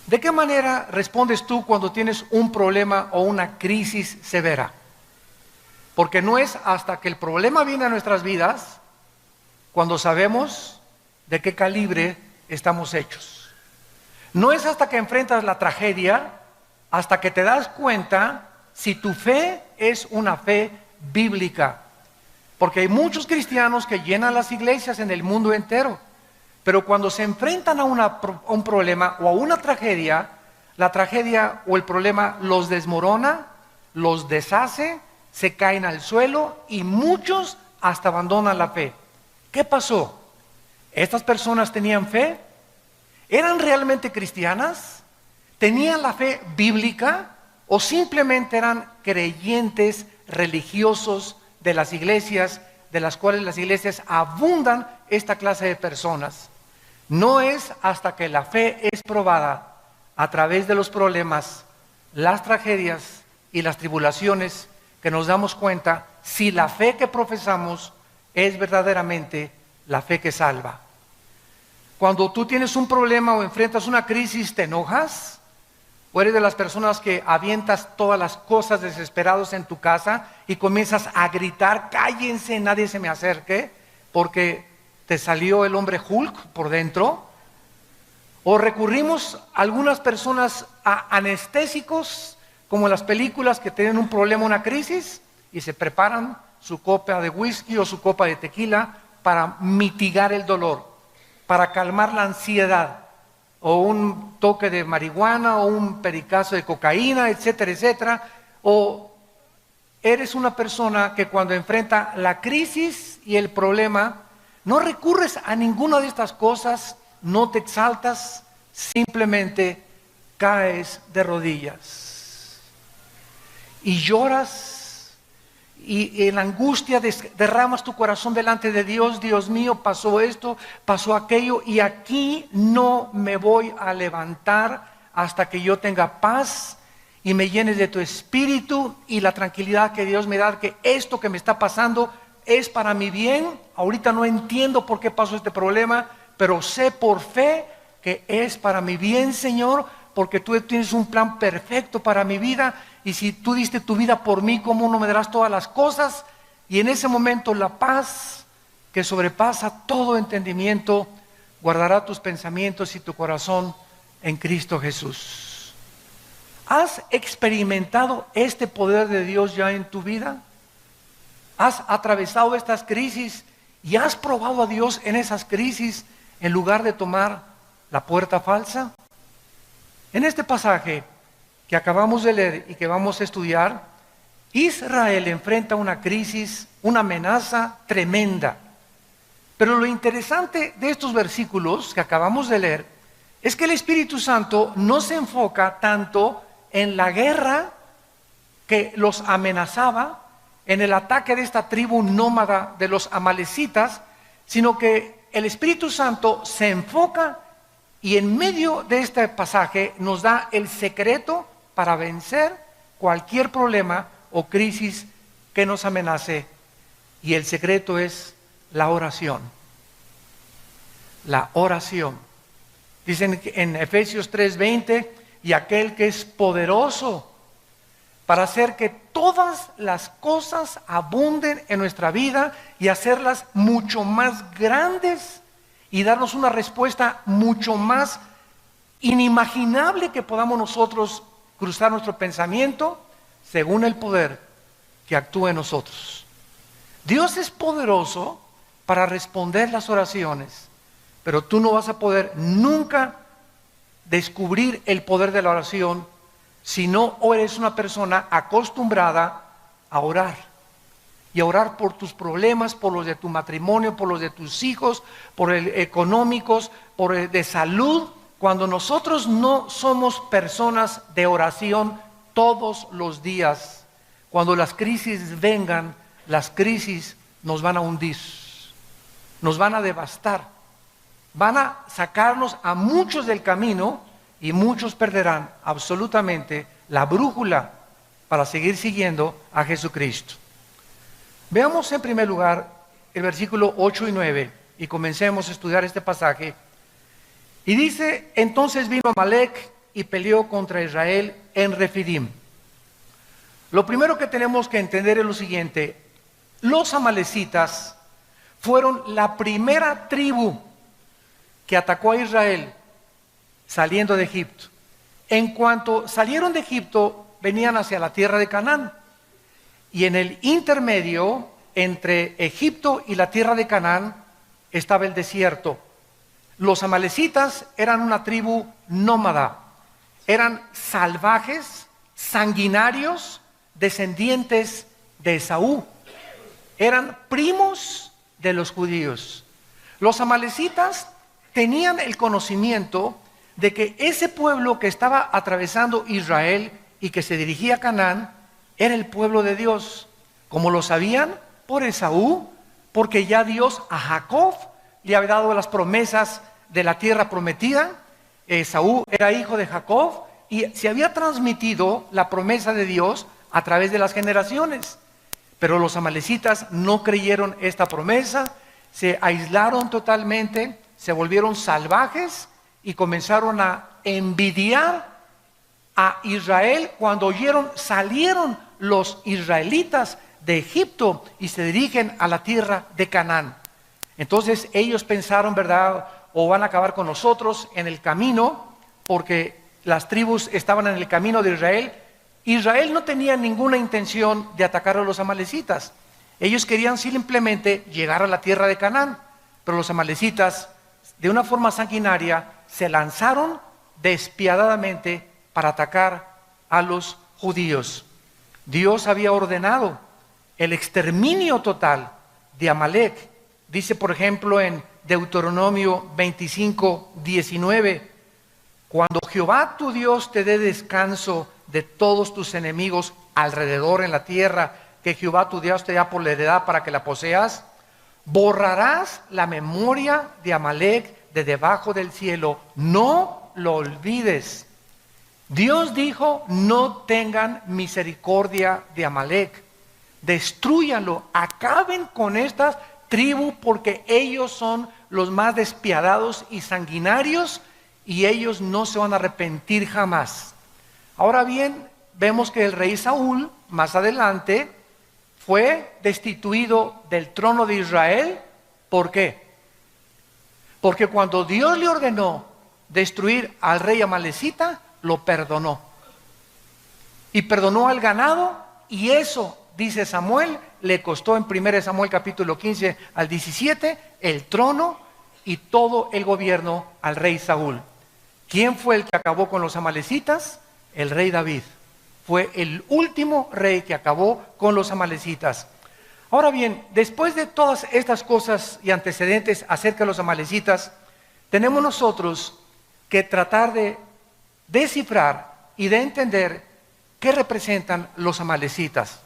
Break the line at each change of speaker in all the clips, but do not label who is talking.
¿De qué manera respondes tú cuando tienes un problema o una crisis severa? Porque no es hasta que el problema viene a nuestras vidas cuando sabemos de qué calibre estamos hechos. No es hasta que enfrentas la tragedia, hasta que te das cuenta si tu fe es una fe bíblica. Porque hay muchos cristianos que llenan las iglesias en el mundo entero, pero cuando se enfrentan a un problema o a una tragedia, la tragedia o el problema los desmorona, los deshace, se caen al suelo y muchos hasta abandonan la fe. ¿Qué pasó? ¿Estas personas tenían fe? ¿Eran realmente cristianas? ¿Tenían la fe bíblica? ¿O simplemente eran creyentes religiosos de las iglesias, de las cuales las iglesias abundan esta clase de personas? No es hasta que la fe es probada a través de los problemas, las tragedias y las tribulaciones que nos damos cuenta si la fe que profesamos es verdaderamente la fe que salva. Cuando tú tienes un problema o enfrentas una crisis, ¿te enojas? ¿O eres de las personas que avientas todas las cosas desesperados en tu casa y comienzas a gritar, cállense, nadie se me acerque, porque te salió el hombre Hulk por dentro? ¿O recurrimos algunas personas a anestésicos, como en las películas que tienen un problema, una crisis, y se preparan su copa de whisky o su copa de tequila para mitigar el dolor, para calmar la ansiedad, o un toque de marihuana, o un pericazo de cocaína, etcétera, etcétera? ¿O eres una persona que cuando enfrenta la crisis y el problema, no recurres a ninguna de estas cosas, no te exaltas, simplemente caes de rodillas y lloras y en la angustia derramas tu corazón delante de Dios? Dios mío, pasó esto, pasó aquello, y aquí no me voy a levantar hasta que yo tenga paz y me llenes de tu espíritu y la tranquilidad que Dios me da, que esto que me está pasando es para mi bien. Ahorita no entiendo por qué pasó este problema, pero sé por fe que es para mi bien, Señor, porque tú tienes un plan perfecto para mi vida, y si tú diste tu vida por mí, ¿cómo no me darás todas las cosas? Y en ese momento la paz que sobrepasa todo entendimiento guardará tus pensamientos y tu corazón en Cristo Jesús. ¿Has experimentado este poder de Dios ya en tu vida? ¿Has atravesado estas crisis y has probado a Dios en esas crisis en lugar de tomar la puerta falsa? En este pasaje que acabamos de leer y que vamos a estudiar, Israel enfrenta una crisis, una amenaza tremenda. Pero lo interesante de estos versículos que acabamos de leer es que el Espíritu Santo no se enfoca tanto en la guerra que los amenazaba, en el ataque de esta tribu nómada de los amalecitas, sino que el Espíritu Santo se enfoca y en medio de este pasaje nos da el secreto para vencer cualquier problema o crisis que nos amenace. Y el secreto es la oración. La oración. Dicen en Efesios 3:20, y aquel que es poderoso para hacer que todas las cosas abunden en nuestra vida y hacerlas mucho más grandes y darnos una respuesta mucho más inimaginable que podamos nosotros cruzar nuestro pensamiento, según el poder que actúa en nosotros. Dios es poderoso para responder las oraciones, pero tú no vas a poder nunca descubrir el poder de la oración si no eres una persona acostumbrada a orar. Y a orar por tus problemas, por los de tu matrimonio, por los de tus hijos, por el económicos, por el de salud. Cuando nosotros no somos personas de oración todos los días, cuando las crisis vengan, las crisis nos van a hundir, nos van a devastar, van a sacarnos a muchos del camino y muchos perderán absolutamente la brújula para seguir siguiendo a Jesucristo. Veamos en primer lugar el versículo 8 y 9 y comencemos a estudiar este pasaje. Y dice, entonces vino Amalec y peleó contra Israel en Refidim. Lo primero que tenemos que entender es lo siguiente: los amalecitas fueron la primera tribu que atacó a Israel saliendo de Egipto. En cuanto salieron de Egipto, venían hacia la tierra de Canaán. Y en el intermedio entre Egipto y la tierra de Canaán estaba el desierto. Los amalecitas eran una tribu nómada, eran salvajes, sanguinarios, descendientes de Esaú. Eran primos de los judíos. Los amalecitas tenían el conocimiento de que ese pueblo que estaba atravesando Israel y que se dirigía a Canaán era el pueblo de Dios. ¿Cómo lo sabían? Por Esaú, porque ya Dios a Jacob le había dado las promesas de la tierra prometida. Esaú era hijo de Jacob y se había transmitido la promesa de Dios a través de las generaciones. Pero los amalecitas no creyeron esta promesa, se aislaron totalmente, se volvieron salvajes y comenzaron a envidiar a Israel. Cuando salieron los israelitas de Egipto y se dirigen a la tierra de Canaán. Entonces ellos pensaron, ¿verdad? O van a acabar con nosotros en el camino, porque las tribus estaban en el camino de Israel. Israel no tenía ninguna intención de atacar a los amalecitas. Ellos querían simplemente llegar a la tierra de Canaán, pero los amalecitas, de una forma sanguinaria, se lanzaron despiadadamente para atacar a los judíos. Dios había ordenado el exterminio total de Amalec. Dice, por ejemplo, en Deuteronomio 25:19, cuando Jehová tu Dios te dé descanso de todos tus enemigos alrededor en la tierra que Jehová tu Dios te da por la heredad para que la poseas, borrarás la memoria de Amalec de debajo del cielo, no lo olvides. Dios dijo, no tengan misericordia de Amalec, destrúyanlo, acaben con esta tribu porque ellos son los más despiadados y sanguinarios y ellos no se van a arrepentir jamás. Ahora bien, vemos que el rey Saúl, más adelante, fue destituido del trono de Israel. ¿Por qué? Porque cuando Dios le ordenó destruir al rey amalecita, lo perdonó. Y perdonó al ganado, y eso, dice Samuel, le costó en 1 Samuel capítulo 15 al 17, el trono y todo el gobierno al rey Saúl. ¿Quién fue el que acabó con los amalecitas? El rey David. Fue el último rey que acabó con los amalecitas. Ahora bien, después de todas estas cosas y antecedentes acerca de los amalecitas, tenemos nosotros que tratar de descifrar y de entender qué representan los amalecitas.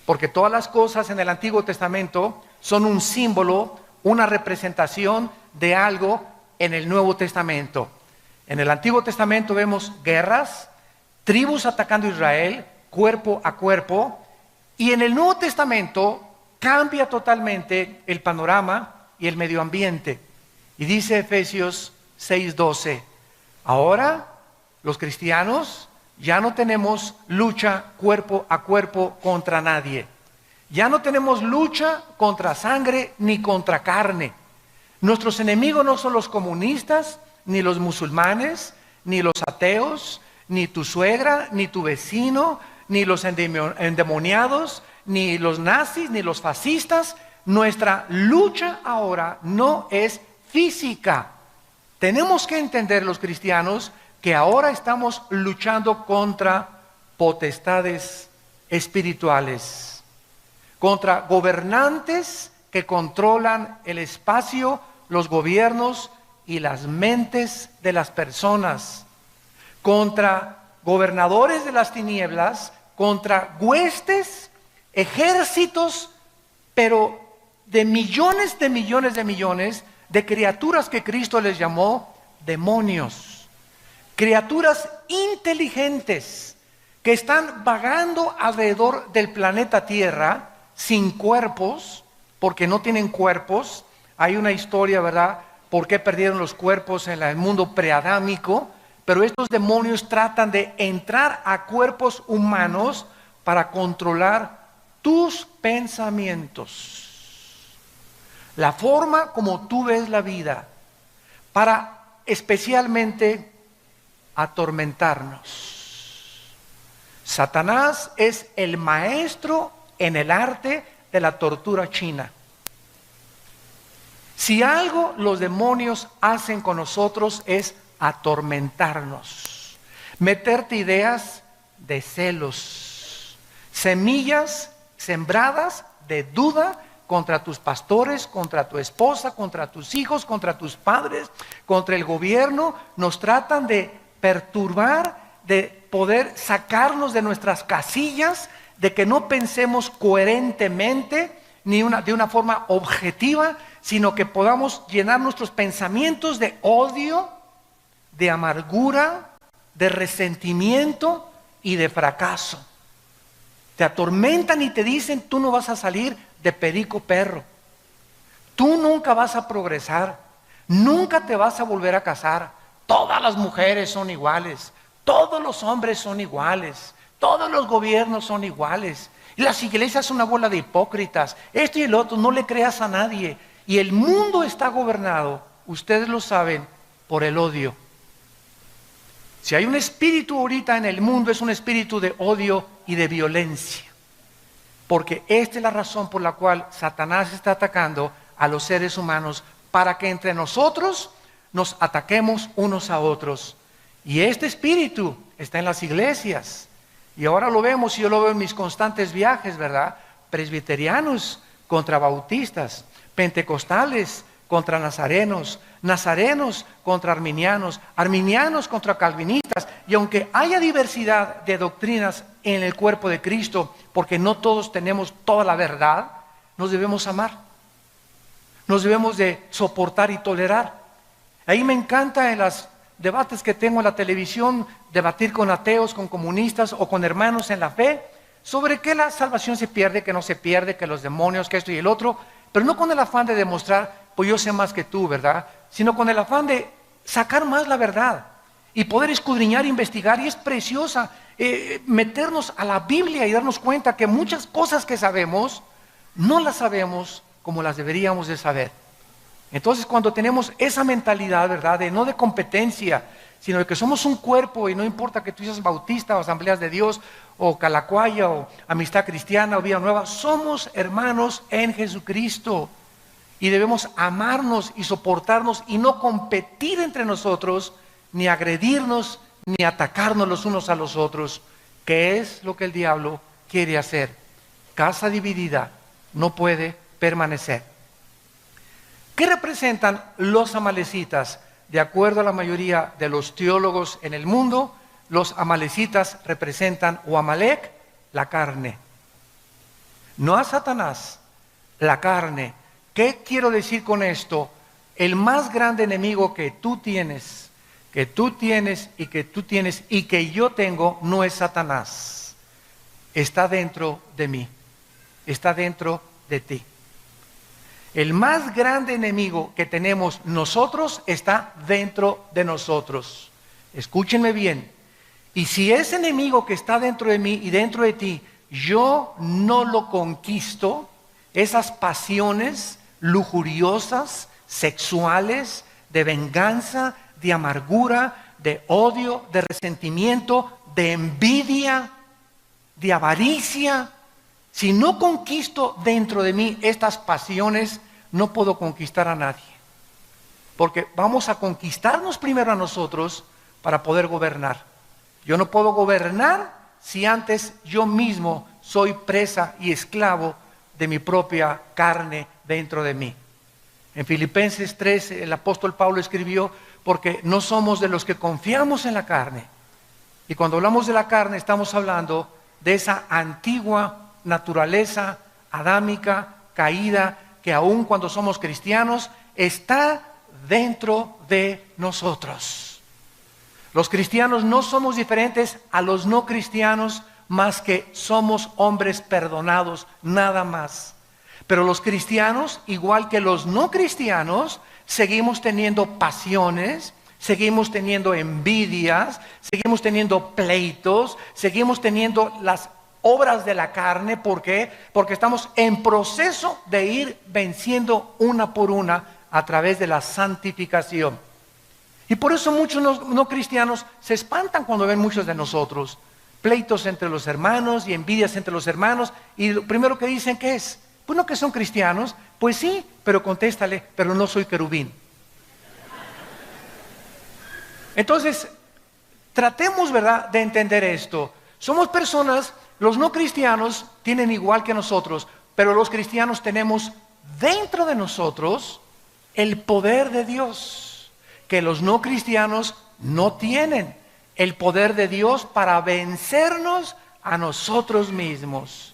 Porque todas las cosas en el Antiguo Testamento son un símbolo, una representación de algo en el Nuevo Testamento. En el Antiguo Testamento vemos guerras, tribus atacando a Israel, cuerpo a cuerpo, y en el Nuevo Testamento cambia totalmente el panorama y el medio ambiente. Y dice Efesios 6:12, ahora los cristianos ya no tenemos lucha cuerpo a cuerpo contra nadie. Ya no tenemos lucha contra sangre ni contra carne. Nuestros enemigos no son los comunistas, ni los musulmanes, ni los ateos, ni tu suegra, ni tu vecino, ni los endemoniados, ni los nazis, ni los fascistas. Nuestra lucha ahora no es física. Tenemos que entender los cristianos que ahora estamos luchando contra potestades espirituales, contra gobernantes que controlan el espacio, los gobiernos y las mentes de las personas, contra gobernadores de las tinieblas, contra huestes, ejércitos, pero de millones de criaturas que Cristo les llamó demonios. Criaturas inteligentes que están vagando alrededor del planeta Tierra sin cuerpos, porque no tienen cuerpos. Hay una historia, ¿verdad?, por qué perdieron los cuerpos en el mundo preadámico, pero estos demonios tratan de entrar a cuerpos humanos para controlar tus pensamientos, la forma como tú ves la vida, para especialmente atormentarnos. Satanás es el maestro en el arte de la tortura china. Si algo los demonios hacen con nosotros es atormentarnos, meterte ideas de celos, semillas sembradas de duda contra tus pastores, contra tu esposa, contra tus hijos, contra tus padres, contra el gobierno. Nos tratan de perturbar, de poder sacarnos de nuestras casillas, de que no pensemos coherentemente ni de una forma objetiva, sino que podamos llenar nuestros pensamientos de odio, de amargura, de resentimiento y de fracaso. Te atormentan y te dicen: tú no vas a salir de perico perro, tú nunca vas a progresar, nunca te vas a volver a casar, todas las mujeres son iguales, todos los hombres son iguales, todos los gobiernos son iguales, y las iglesias son una bola de hipócritas, esto y el otro, no le creas a nadie. Y el mundo está gobernado, ustedes lo saben, por el odio. Si hay un espíritu ahorita en el mundo, es un espíritu de odio y de violencia. Porque esta es la razón por la cual Satanás está atacando a los seres humanos, para que entre nosotros nos ataquemos unos a otros. Y este espíritu está en las iglesias. Y ahora lo vemos, y yo lo veo en mis constantes viajes, ¿verdad? Presbiterianos contra bautistas, pentecostales contra nazarenos, nazarenos contra arminianos, arminianos contra calvinistas. Y aunque haya diversidad de doctrinas en el cuerpo de Cristo, porque no todos tenemos toda la verdad, nos debemos amar, nos debemos de soportar y tolerar. Ahí me encanta en los debates que tengo en la televisión, debatir con ateos, con comunistas o con hermanos en la fe, sobre que la salvación se pierde, que no se pierde, que los demonios, que esto y el otro, pero no con el afán de demostrar, pues yo sé más que tú, ¿verdad? Sino con el afán de sacar más la verdad y poder escudriñar, investigar. Y es preciosa meternos a la Biblia y darnos cuenta que muchas cosas que sabemos, no las sabemos como las deberíamos de saber. Entonces, cuando tenemos esa mentalidad, ¿verdad?, de no de competencia, sino de que somos un cuerpo, y no importa que tú seas bautista o Asambleas de Dios o Calacuaya o Amistad Cristiana o Vida Nueva, somos hermanos en Jesucristo y debemos amarnos y soportarnos y no competir entre nosotros, ni agredirnos, ni atacarnos los unos a los otros, que es lo que el diablo quiere hacer. Casa dividida no puede permanecer. ¿Qué representan los amalecitas? De acuerdo a la mayoría de los teólogos en el mundo, los amalecitas representan, o Amalek, la carne. No a Satanás, la carne. ¿Qué quiero decir con esto? El más grande enemigo que tú tienes y que yo tengo, no es Satanás. Está dentro de mí, está dentro de ti. El más grande enemigo que tenemos nosotros está dentro de nosotros. Escúchenme bien. Y si ese enemigo que está dentro de mí y dentro de ti, yo no lo conquisto, esas pasiones lujuriosas, sexuales, de venganza, de amargura, de odio, de resentimiento, de envidia, de avaricia, si no conquisto dentro de mí estas pasiones, no puedo conquistar a nadie. Porque vamos a conquistarnos primero a nosotros para poder gobernar. Yo no puedo gobernar si antes yo mismo soy presa y esclavo de mi propia carne dentro de mí. En Filipenses 3 el apóstol Pablo escribió: porque no somos de los que confiamos en la carne. Y cuando hablamos de la carne estamos hablando de esa antigua naturaleza adámica, caída, que aun cuando somos cristianos, está dentro de nosotros. Los cristianos no somos diferentes a los no cristianos, más que somos hombres perdonados, nada más. Pero los cristianos, igual que los no cristianos, seguimos teniendo pasiones, seguimos teniendo envidias, seguimos teniendo pleitos, seguimos teniendo las obras de la carne. ¿Por qué? Porque estamos en proceso de ir venciendo una por una a través de la santificación. Y por eso muchos no cristianos se espantan cuando ven muchos de nosotros. Pleitos entre los hermanos y envidias entre los hermanos. Y lo primero que dicen, ¿qué es? Pues no, que son cristianos. Pues sí, pero contéstale, pero no soy querubín. Entonces, tratemos, ¿verdad?, de entender esto. Somos personas, los no cristianos tienen igual que nosotros, pero los cristianos tenemos dentro de nosotros el poder de Dios, que los no cristianos no tienen. El poder de Dios para vencernos a nosotros mismos.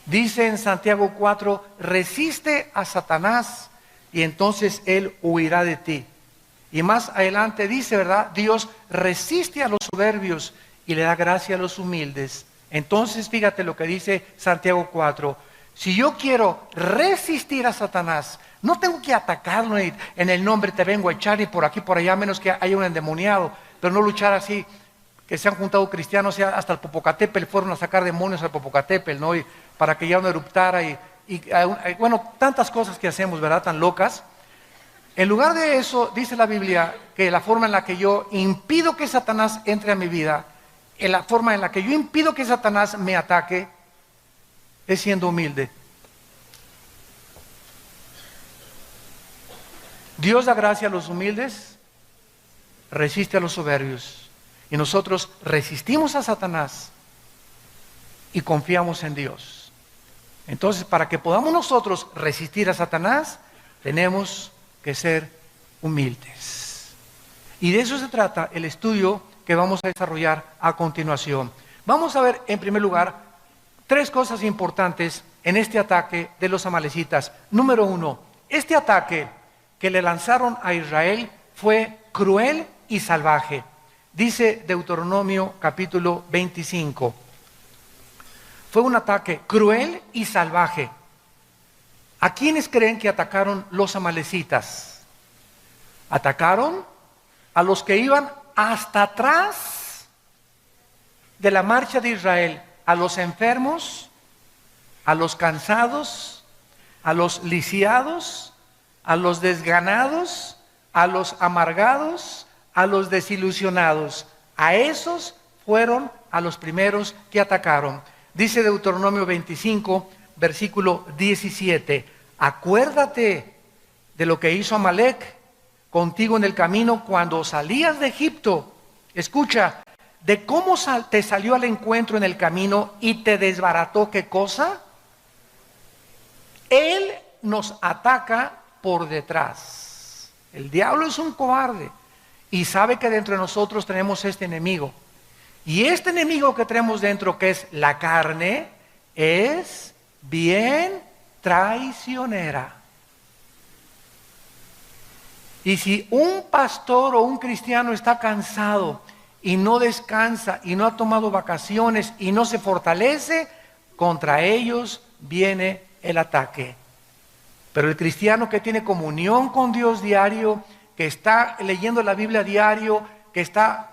Dice en Santiago 4, resiste a Satanás y entonces él huirá de ti. Y más adelante dice, ¿verdad? Dios resiste a los soberbios y le da gracia a los humildes. Entonces fíjate lo que dice Santiago 4. Si yo quiero resistir a Satanás, no tengo que atacarlo en el nombre te vengo a echar y por aquí por allá, menos que haya un endemoniado, pero no luchar así, que se han juntado cristianos hasta el Popocatépetl, fueron a sacar demonios al Popocatépetl, ¿no? Y para que ya no eruptara bueno, tantas cosas que hacemos, ¿verdad? Tan locas. En lugar de eso, dice la Biblia que la forma en la que yo impido que Satanás entre a mi vida, en la forma en la que yo impido que Satanás me ataque, es siendo humilde. Dios da gracia a los humildes, resiste a los soberbios. Y nosotros resistimos a Satanás y confiamos en Dios. Entonces, para que podamos nosotros resistir a Satanás, tenemos que ser humildes. Y de eso se trata el estudio que vamos a desarrollar a continuación. Vamos a ver, en primer lugar, 3 cosas importantes en este ataque de los amalecitas. Número 1, este ataque que le lanzaron a Israel fue cruel y salvaje. Dice Deuteronomio capítulo 25. Fue un ataque cruel y salvaje. ¿A quiénes creen que atacaron los amalecitas? Atacaron a los que iban hasta atrás de la marcha de Israel, a los enfermos, a los cansados, a los lisiados, a los desganados, a los amargados, a los desilusionados. A esos fueron a los primeros que atacaron. Dice Deuteronomio 25, versículo 17, acuérdate de lo que hizo Amalec contigo en el camino cuando salías de Egipto. Escucha, de cómo te salió al encuentro en el camino y te desbarató, ¿qué cosa? Él nos ataca por detrás. El diablo es un cobarde y sabe que dentro de nosotros tenemos este enemigo. Y este enemigo que tenemos dentro, que es la carne, es bien traicionera. Y si un pastor o un cristiano está cansado y no descansa y no ha tomado vacaciones y no se fortalece, contra ellos viene el ataque. Pero el cristiano que tiene comunión con Dios diario, que está leyendo la Biblia diario, que está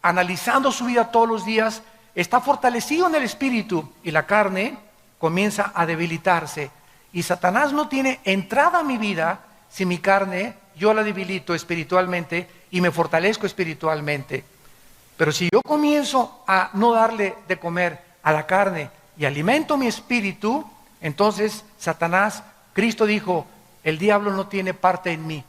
analizando su vida todos los días, está fortalecido en el espíritu y la carne comienza a debilitarse. Y Satanás no tiene entrada a mi vida si mi carne yo la debilito espiritualmente y me fortalezco espiritualmente. Pero si yo comienzo a no darle de comer a la carne y alimento mi espíritu, entonces Satanás, Cristo dijo, el diablo no tiene parte en mí.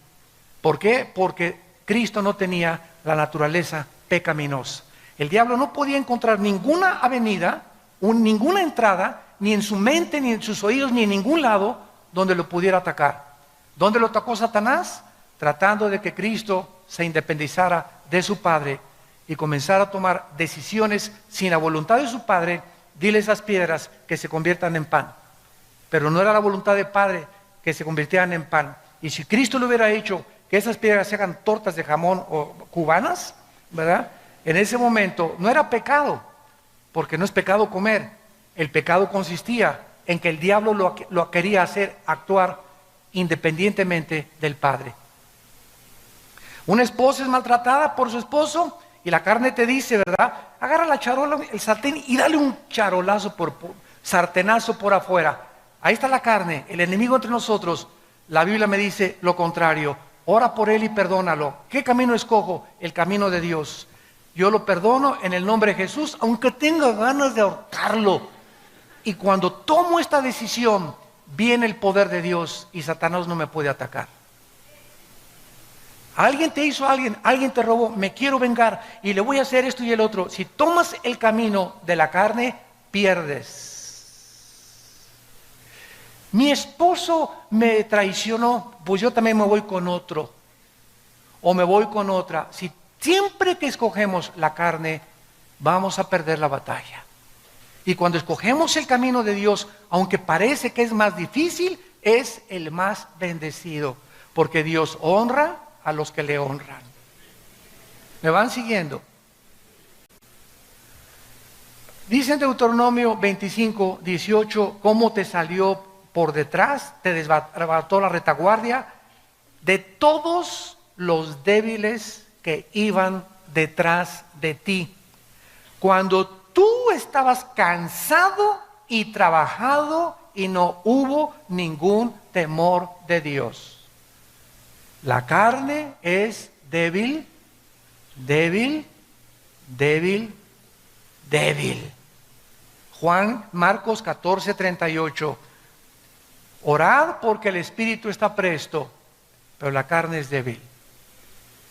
¿Por qué? Porque Cristo no tenía la naturaleza pecaminosa. El diablo no podía encontrar ninguna avenida, ninguna entrada, ni en su mente, ni en sus oídos, ni en ningún lado donde lo pudiera atacar. ¿Dónde lo atacó Satanás? Tratando de que Cristo se independizara de su Padre y comenzara a tomar decisiones sin la voluntad de su Padre. Dile a esas piedras que se conviertan en pan. Pero no era la voluntad del Padre que se convirtieran en pan. Y si Cristo le hubiera hecho que esas piedras se hagan tortas de jamón o cubanas, ¿verdad? En ese momento no era pecado, porque no es pecado comer. El pecado consistía en que el diablo lo quería hacer actuar independientemente del Padre. Una esposa es maltratada por su esposo y la carne te dice, ¿verdad? Agarra la charola, el sartén y dale un charolazo sartenazo por afuera. Ahí está la carne, el enemigo entre nosotros. La Biblia me dice lo contrario. Ora por él y perdónalo. ¿Qué camino escojo? El camino de Dios. Yo lo perdono en el nombre de Jesús, aunque tenga ganas de ahorcarlo. Y cuando tomo esta decisión, viene el poder de Dios y Satanás no me puede atacar. Alguien te hizo alguien te robó, me quiero vengar y le voy a hacer esto y el otro. Si tomas el camino de la carne, pierdes. Mi esposo me traicionó, pues yo también me voy con otro. O me voy con otra. Si siempre que escogemos la carne, vamos a perder la batalla. Y cuando escogemos el camino de Dios, aunque parece que es más difícil, es el más bendecido. Porque Dios honra a los que le honran. ¿Me van siguiendo? Dice en Deuteronomio 25, 18, cómo te salió por detrás, te desbarató la retaguardia de todos los débiles que iban detrás de ti. Cuando tú estabas cansado y trabajado y no hubo ningún temor de Dios. La carne es débil, débil, débil, débil. Marcos 14, 38. Orad porque el espíritu está presto, pero la carne es débil.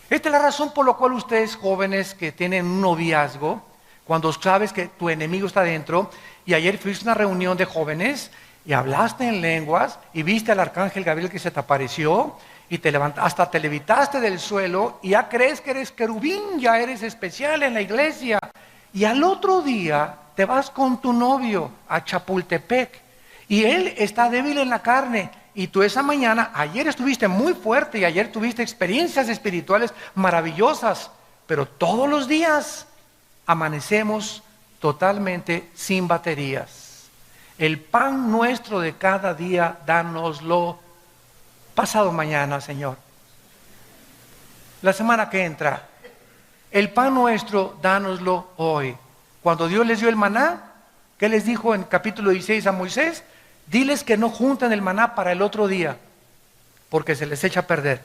Esta es la razón por la cual ustedes jóvenes que tienen un noviazgo, cuando sabes que tu enemigo está dentro, y ayer fuiste a una reunión de jóvenes y hablaste en lenguas y viste al arcángel Gabriel que se te apareció y te levantaste, hasta te levitaste del suelo y ya crees que eres querubín, ya eres especial en la iglesia, y al otro día te vas con tu novio a Chapultepec y él está débil en la carne. Y tú esa mañana, ayer estuviste muy fuerte y ayer tuviste experiencias espirituales maravillosas, pero todos los días amanecemos totalmente sin baterías. El pan nuestro de cada día, dánoslo pasado mañana, Señor. La semana que entra, el pan nuestro, dánoslo hoy. Cuando Dios les dio el maná, ¿qué les dijo en capítulo 16 a Moisés? Diles que no junten el maná para el otro día, porque se les echa a perder.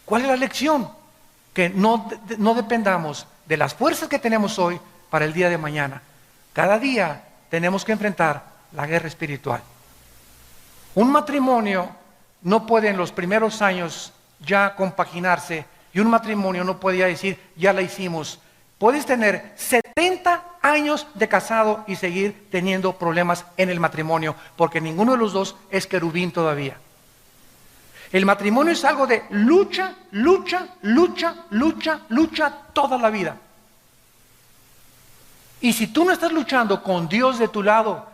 ¿Cuál es la lección? Que no dependamos de las fuerzas que tenemos hoy para el día de mañana. Cada día tenemos que enfrentar la guerra espiritual. Un matrimonio no puede en los primeros años ya compaginarse, y un matrimonio no puede ya decir, ya la hicimos. Puedes tener 70 años de casado y seguir teniendo problemas en el matrimonio, porque ninguno de los dos es querubín todavía. El matrimonio es algo de lucha, lucha, lucha, lucha, lucha toda la vida. Y si tú no estás luchando con Dios de tu lado,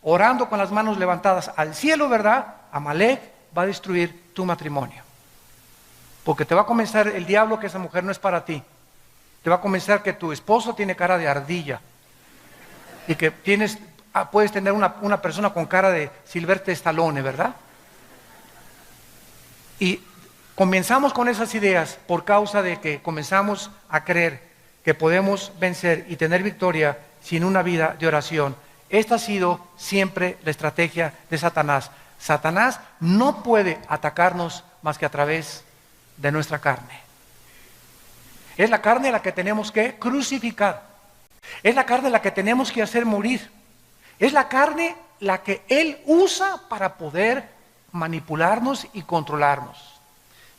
orando con las manos levantadas al cielo, ¿verdad? Amalek va a destruir tu matrimonio. Porque te va a comenzar el diablo que esa mujer no es para ti. Te va a comenzar que tu esposo tiene cara de ardilla. Y que puedes tener una persona con cara de Sylvester Stallone, ¿verdad? Y comenzamos con esas ideas por causa de que comenzamos a creer que podemos vencer y tener victoria sin una vida de oración. Esta ha sido siempre la estrategia de Satanás. Satanás no puede atacarnos más que a través de nuestra carne. Es la carne la que tenemos que crucificar. Es la carne la que tenemos que hacer morir. Es la carne la que Él usa para poder manipularnos y controlarnos.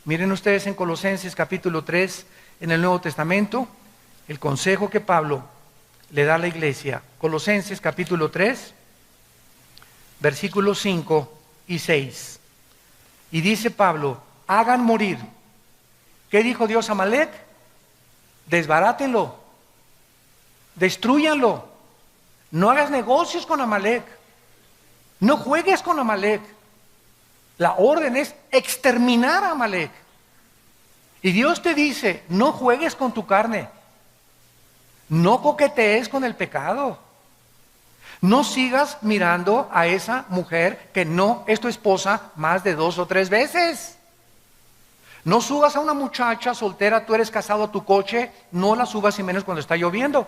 Miren ustedes en Colosenses capítulo 3, en el Nuevo Testamento, el consejo que Pablo le da a la iglesia. Colosenses capítulo 3, versículos 5 y 6. Y dice Pablo, hagan morir. ¿Qué dijo Dios a Amalek? Desbarátenlo, destrúyanlo, no hagas negocios con Amalek, no juegues con Amalek. La orden es exterminar a Amalek. Y Dios te dice, no juegues con tu carne, no coquetees con el pecado, no sigas mirando a esa mujer que no es tu esposa más de 2 o 3 veces. No subas a una muchacha soltera, tú eres casado, a tu coche, no la subas y menos cuando está lloviendo.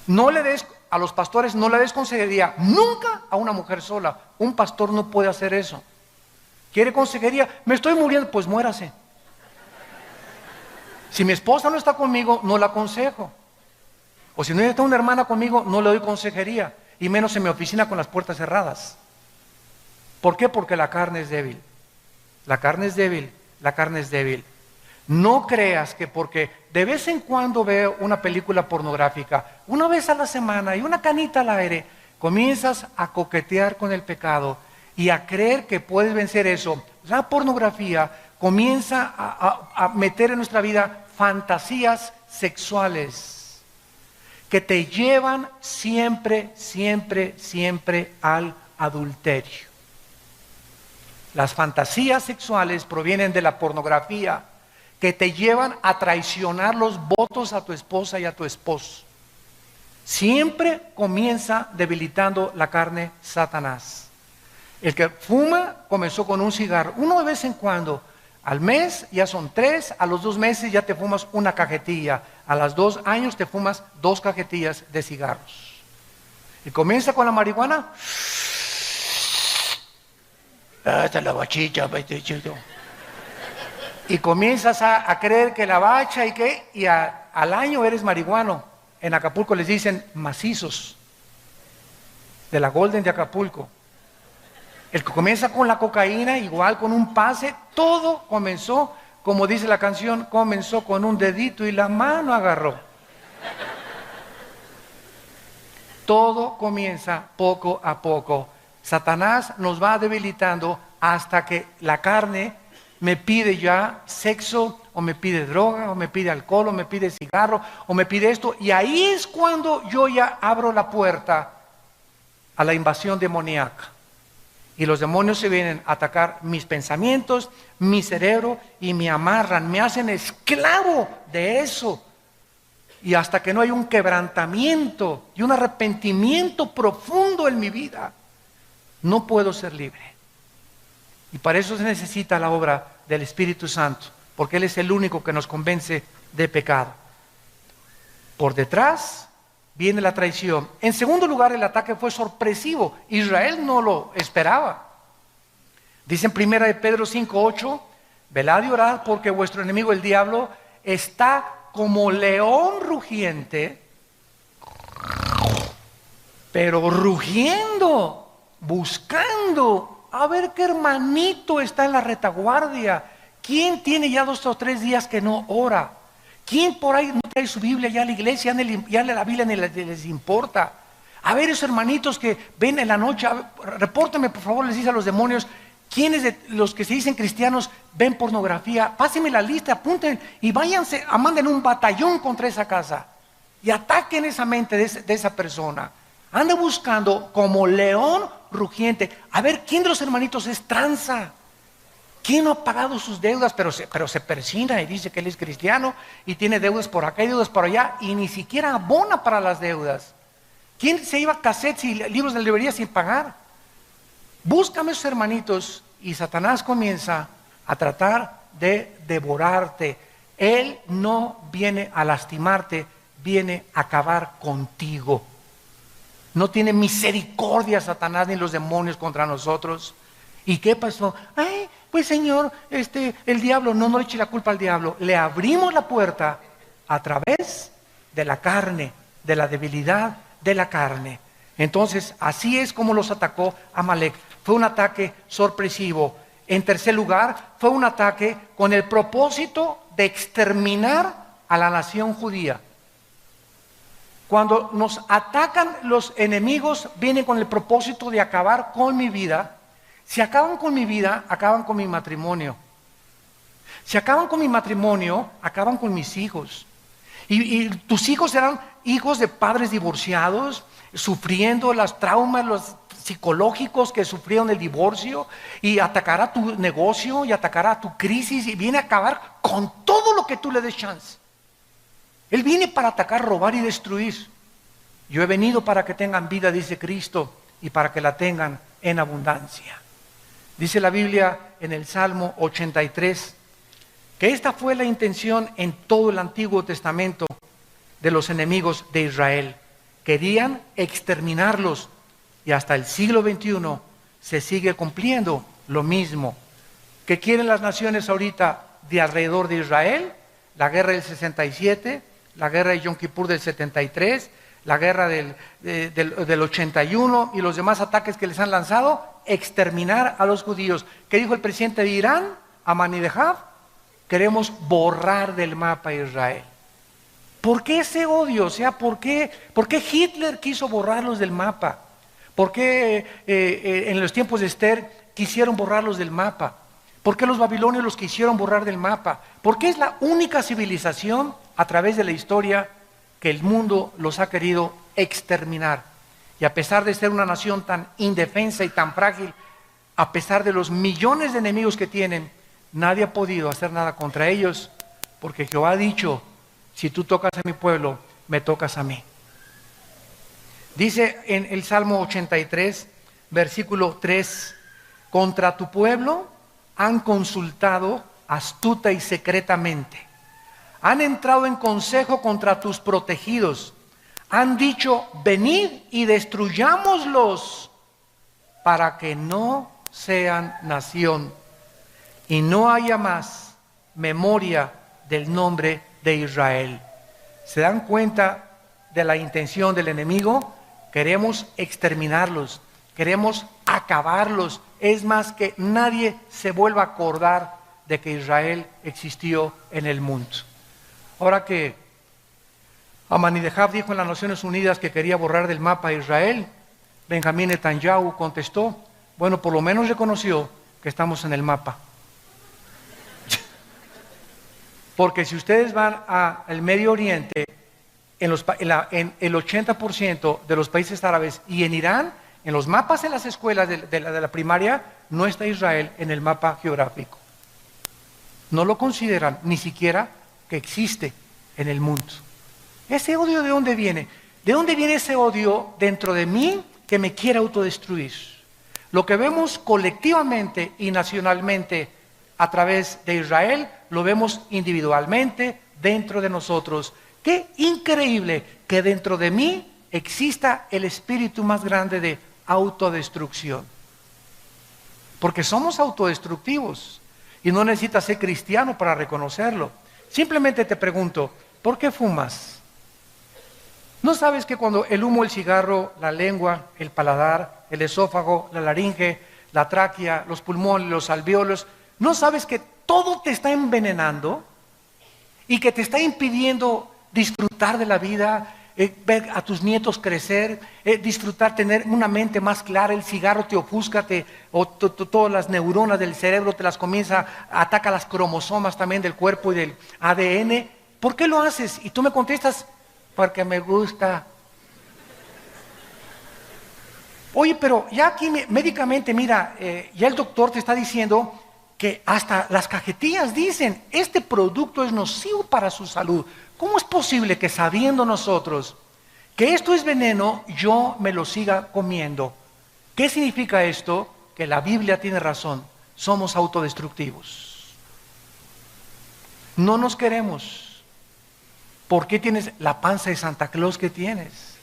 No le des, a los pastores no le des consejería nunca a una mujer sola. Un pastor no puede hacer eso. ¿Quiere consejería? Me estoy muriendo, pues muérase. Si mi esposa no está conmigo, no la aconsejo. O si no está una hermana conmigo, no le doy consejería. Y menos en mi oficina con las puertas cerradas. ¿Por qué? Porque la carne es débil. La carne es débil, la carne es débil. No creas que porque de vez en cuando veo una película pornográfica, una vez a la semana y una canita al aire, comienzas a coquetear con el pecado y a creer que puedes vencer eso. La pornografía comienza a meter en nuestra vida fantasías sexuales que te llevan siempre, siempre, siempre al adulterio. Las fantasías sexuales provienen de la pornografía, que te llevan a traicionar los votos a tu esposa y a tu esposo. Siempre comienza debilitando la carne Satanás. El que fuma comenzó con un cigarro, uno de vez en cuando. Al mes ya son 3, a los 2 meses ya te fumas una cajetilla, a los 2 años te fumas 2 cajetillas de cigarros. Y comienza con la marihuana. Hasta la bachilla, y comienzas a creer que la bacha y que al año eres marihuano. En Acapulco les dicen macizos, de la Golden de Acapulco. El que comienza con la cocaína, igual con un pase, todo comenzó, como dice la canción, comenzó con un dedito y la mano agarró. Todo comienza poco a poco. Satanás nos va debilitando hasta que la carne me pide ya sexo, o me pide droga, o me pide alcohol, o me pide cigarro, o me pide esto. Y ahí es cuando yo ya abro la puerta a la invasión demoníaca. Y los demonios se vienen a atacar mis pensamientos, mi cerebro, y me amarran, me hacen esclavo de eso. Y hasta que no hay un quebrantamiento y un arrepentimiento profundo en mi vida, no puedo ser libre. Y para eso se necesita la obra del Espíritu Santo, porque Él es el único que nos convence de pecado. Por detrás viene la traición. En segundo lugar, el ataque fue sorpresivo. Israel no lo esperaba. Dice en 1 de Pedro 5:8, velad y orad porque vuestro enemigo el diablo está como león rugiente, pero rugiendo, buscando a ver qué hermanito está en la retaguardia. ¿Quién tiene ya 2 o 3 días que no ora? ¿Quién por ahí no trae su Biblia ya a la iglesia? Ya la Biblia ni les importa. A ver esos hermanitos que ven en la noche, repórtenme por favor, les dice a los demonios, ¿quiénes de los que se dicen cristianos ven pornografía? Pásenme la lista, apunten y váyanse, manden un batallón contra esa casa y ataquen esa mente de esa persona. Anda buscando como león rugiente. A ver, ¿quién de los hermanitos es tranza? ¿Quién no ha pagado sus deudas? Pero se persina y dice que él es cristiano y tiene deudas por acá y deudas por allá y ni siquiera abona para las deudas. ¿Quién se iba a cassettes y libros de librería sin pagar? Búscame esos hermanitos y Satanás comienza a tratar de devorarte. Él no viene a lastimarte, viene a acabar contigo. No tiene misericordia Satanás ni los demonios contra nosotros. ¿Y qué pasó? Ay, pues Señor, el diablo, no le eche la culpa al diablo. Le abrimos la puerta a través de la carne, de la debilidad de la carne. Entonces, así es como los atacó Amalek. Fue un ataque sorpresivo. En tercer lugar, fue un ataque con el propósito de exterminar a la nación judía. Cuando nos atacan los enemigos, vienen con el propósito de acabar con mi vida. Si acaban con mi vida, acaban con mi matrimonio. Si acaban con mi matrimonio, acaban con mis hijos. Y tus hijos serán hijos de padres divorciados, sufriendo los traumas, los psicológicos que sufrieron el divorcio, y atacará tu negocio, y atacará tu crisis, y viene a acabar con todo lo que tú le des chance. Él viene para atacar, robar y destruir. Yo he venido para que tengan vida, dice Cristo, y para que la tengan en abundancia. Dice la Biblia en el Salmo 83 que esta fue la intención en todo el Antiguo Testamento de los enemigos de Israel. Querían exterminarlos y hasta el siglo XXI se sigue cumpliendo lo mismo. ¿Qué quieren las naciones ahorita de alrededor de Israel? La guerra del 67, la guerra de Yom Kippur del 73, la guerra del 81 y los demás ataques que les han lanzado, exterminar a los judíos. ¿Qué dijo el presidente de Irán, Ahmadinejad? Queremos borrar del mapa a Israel. ¿Por qué ese odio? O sea, ¿por qué Hitler quiso borrarlos del mapa? ¿Por qué en los tiempos de Esther quisieron borrarlos del mapa? ¿Por qué los babilonios los quisieron borrar del mapa? Porque es la única civilización a través de la historia que el mundo los ha querido exterminar. Y a pesar de ser una nación tan indefensa y tan frágil, a pesar de los millones de enemigos que tienen, nadie ha podido hacer nada contra ellos, porque Jehová ha dicho: si tú tocas a mi pueblo, me tocas a mí. Dice en el Salmo 83, versículo 3, contra tu pueblo han consultado astuta y secretamente. Han entrado en consejo contra tus protegidos. Han dicho: venid y destruyámoslos para que no sean nación y no haya más memoria del nombre de Israel. ¿Se dan cuenta de la intención del enemigo? Queremos exterminarlos, queremos acabarlos. Es más, que nadie se vuelva a acordar de que Israel existió en el mundo. Ahora que Ahmadinejad dijo en las Naciones Unidas que quería borrar del mapa a Israel, Benjamín Netanyahu contestó: bueno, por lo menos reconoció que estamos en el mapa. Porque si ustedes van al Medio Oriente, en el 80% de los países árabes y en Irán, en los mapas en las escuelas de la primaria, no está Israel en el mapa geográfico. No lo consideran ni siquiera que existe en el mundo. ¿Ese odio de dónde viene? ¿De dónde viene ese odio dentro de mí que me quiere autodestruir? Lo que vemos colectivamente y nacionalmente a través de Israel, lo vemos individualmente dentro de nosotros. Qué increíble que dentro de mí exista el espíritu más grande de autodestrucción. Porque somos autodestructivos y no necesitas ser cristiano para reconocerlo. Simplemente te pregunto: ¿por qué fumas? ¿No sabes que cuando el humo, el cigarro, la lengua, el paladar, el esófago, la laringe, la tráquea, los pulmones, los alvéolos, ¿no sabes que todo te está envenenando y que te está impidiendo disfrutar de la vida, ver a tus nietos crecer, disfrutar, tener una mente más clara? El cigarro te ofusca, todas las neuronas del cerebro te las comienza, ataca las cromosomas también del cuerpo y del ADN. ¿Por qué lo haces? Y tú me contestas: porque me gusta. Oye, pero ya aquí médicamente, mira, ya el doctor te está diciendo que hasta las cajetillas dicen: este producto es nocivo para su salud. ¿Cómo es posible que, sabiendo nosotros que esto es veneno, yo me lo siga comiendo? ¿Qué significa esto? Que la Biblia tiene razón. Somos autodestructivos. No nos queremos. ¿Por qué tienes la panza de Santa Claus que tienes?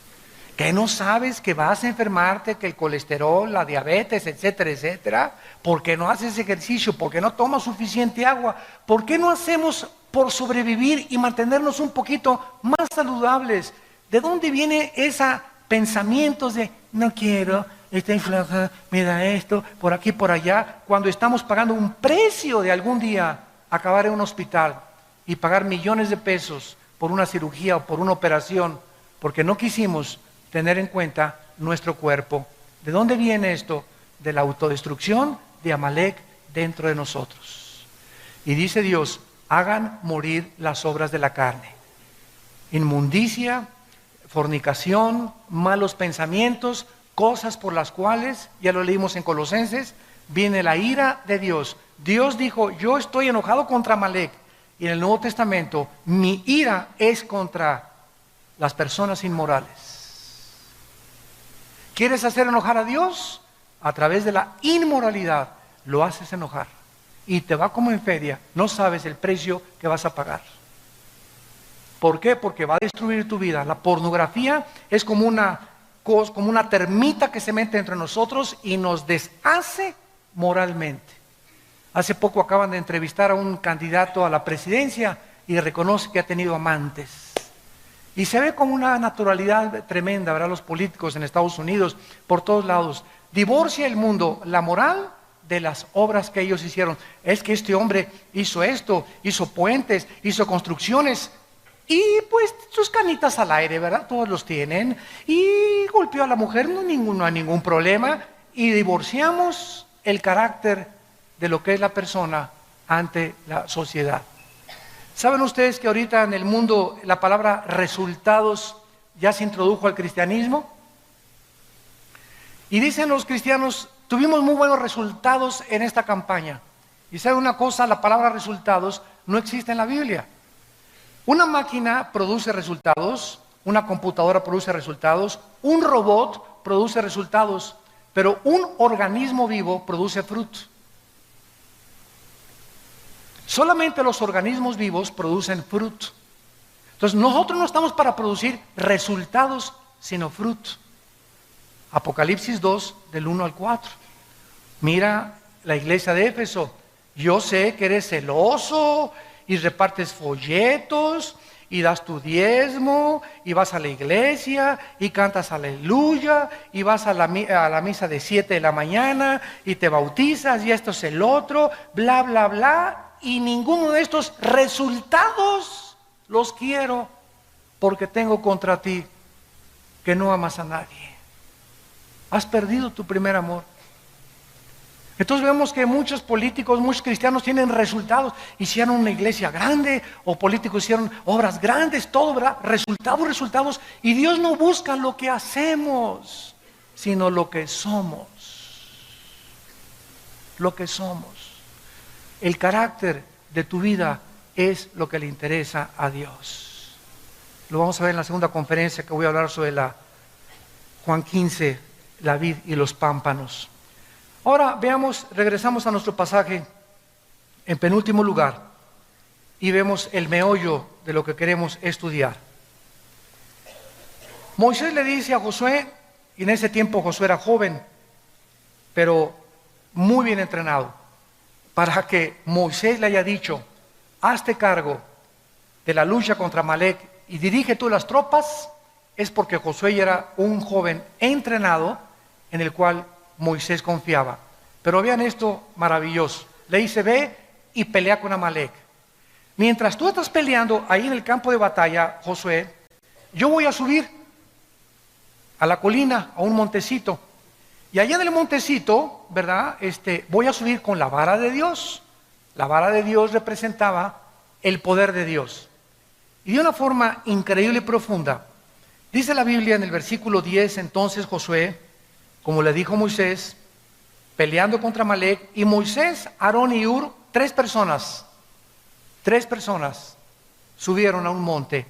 ¿Que no sabes que vas a enfermarte, que el colesterol, la diabetes, etcétera, etcétera? ¿Por qué no haces ejercicio? ¿Por qué no tomas suficiente agua? ¿Por qué no hacemos por sobrevivir y mantenernos un poquito más saludables? ¿De dónde viene esos pensamientos de no quiero, estoy flaca, me da esto, por aquí, por allá, cuando estamos pagando un precio de algún día acabar en un hospital y pagar millones de pesos por una cirugía o por una operación, porque no quisimos tener en cuenta nuestro cuerpo? ¿De dónde viene esto? De la autodestrucción de Amalek dentro de nosotros. Y dice Dios: hagan morir las obras de la carne. Inmundicia, fornicación, malos pensamientos, cosas por las cuales, ya lo leímos en Colosenses, viene la ira de Dios. Dios dijo: yo estoy enojado contra Amalek. Y en el Nuevo Testamento, mi ira es contra las personas inmorales. ¿Quieres hacer enojar a Dios? A través de la inmoralidad, lo haces enojar y te va como en feria, no sabes el precio que vas a pagar. ¿Por qué? Porque va a destruir tu vida. La pornografía es como una termita que se mete entre nosotros y nos deshace moralmente. Hace poco acaban de entrevistar a un candidato a la presidencia y reconoce que ha tenido amantes. Y se ve con una naturalidad tremenda, ¿verdad? Los políticos en Estados Unidos, por todos lados. Divorcia el mundo, la moral de las obras que ellos hicieron. Es que este hombre hizo esto, hizo puentes, hizo construcciones. Y pues sus canitas al aire, ¿verdad? Todos los tienen. Y golpeó a la mujer, no hay ningún problema. Y divorciamos el carácter de lo que es la persona ante la sociedad. ¿Saben ustedes que ahorita en el mundo la palabra resultados ya se introdujo al cristianismo? Y dicen los cristianos, tuvimos muy buenos resultados en esta campaña. Y saben una cosa, la palabra resultados no existe en la Biblia. Una máquina produce resultados, una computadora produce resultados, un robot produce resultados, pero un organismo vivo produce fruto. Solamente los organismos vivos producen fruto. Entonces nosotros no estamos para producir resultados, sino fruto. Apocalipsis 2, del 1 al 4. Mira la iglesia de Éfeso. Yo sé que eres celoso y repartes folletos y das tu diezmo y vas a la iglesia y cantas aleluya y vas a la misa de 7 de la mañana y te bautizas y esto es el otro, bla, bla, bla. Y ninguno de estos resultados los quiero porque tengo contra ti que no amas a nadie. Has perdido tu primer amor. Entonces vemos que muchos políticos, muchos cristianos tienen resultados. Hicieron una iglesia grande o políticos hicieron obras grandes, todo, ¿verdad? Resultados. Y Dios no busca lo que hacemos, sino lo que somos. Lo que somos. El carácter de tu vida es lo que le interesa a Dios. Lo vamos a ver en la segunda conferencia que voy a hablar sobre Juan 15, la vid y los pámpanos. Ahora regresamos a nuestro pasaje en penúltimo lugar y vemos el meollo de lo que queremos estudiar. Moisés le dice a Josué, y en ese tiempo Josué era joven, pero muy bien entrenado, para que Moisés le haya dicho, hazte cargo de la lucha contra Amalek y dirige tú las tropas, es porque Josué era un joven entrenado en el cual Moisés confiaba. Pero vean esto maravilloso. Le dice, ve y pelea con Amalek. Mientras tú estás peleando ahí en el campo de batalla, Josué, yo voy a subir a la colina, a un montecito. Y allá en el montecito, ¿verdad? Voy a subir con la vara de Dios. La vara de Dios representaba el poder de Dios. Y de una forma increíble y profunda, dice la Biblia en el versículo 10, entonces Josué, como le dijo Moisés, peleando contra Amalek, y Moisés, Aarón y Hur, tres personas subieron a un monte,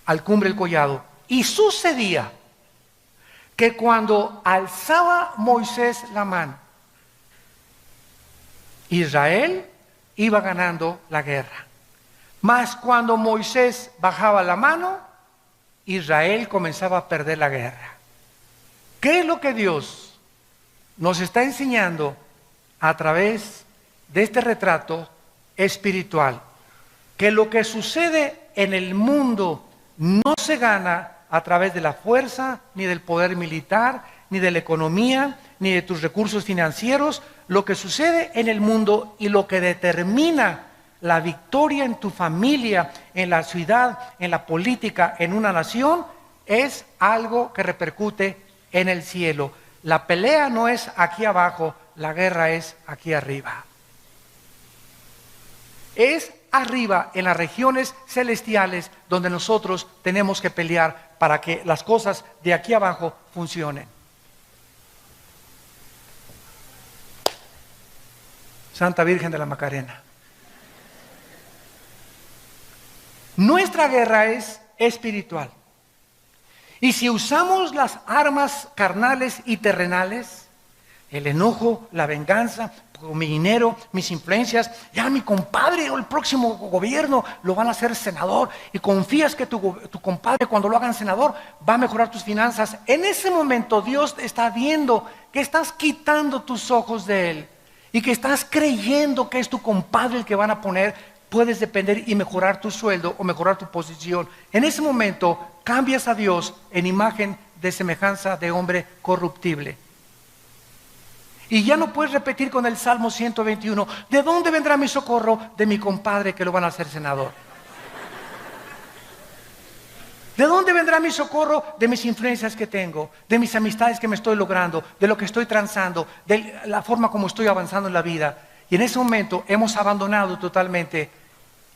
al cumbre del collado. Y sucedía que cuando alzaba Moisés la mano, Israel iba ganando la guerra. Mas cuando Moisés bajaba la mano, Israel comenzaba a perder la guerra. ¿Qué es lo que Dios nos está enseñando a través de este retrato espiritual? Que lo que sucede en el mundo no se gana a través de la fuerza, ni del poder militar, ni de la economía, ni de tus recursos financieros. Lo que sucede en el mundo y lo que determina la victoria en tu familia, en la ciudad, en la política, en una nación, es algo que repercute en el cielo. La pelea no es aquí abajo, la guerra es aquí arriba. Es arriba, en las regiones celestiales, donde nosotros tenemos que pelear para que las cosas de aquí abajo funcionen. Santa Virgen de la Macarena. Nuestra guerra es espiritual. Y si usamos las armas carnales y terrenales, el enojo, la venganza, con mi dinero, mis influencias. Ya mi compadre o el próximo gobierno lo van a hacer senador y confías que tu compadre cuando lo hagan senador va a mejorar tus finanzas. En ese momento Dios está viendo que estás quitando tus ojos de Él y que estás creyendo que es tu compadre el que van a poner. Puedes depender y mejorar tu sueldo o mejorar tu posición. En ese momento cambias a Dios en imagen de semejanza de hombre corruptible. Y ya no puedes repetir con el Salmo 121, ¿de dónde vendrá mi socorro? De mi compadre que lo van a hacer senador. ¿De dónde vendrá mi socorro? De mis influencias que tengo, de mis amistades que me estoy logrando, de lo que estoy transando, de la forma como estoy avanzando en la vida. Y en ese momento hemos abandonado totalmente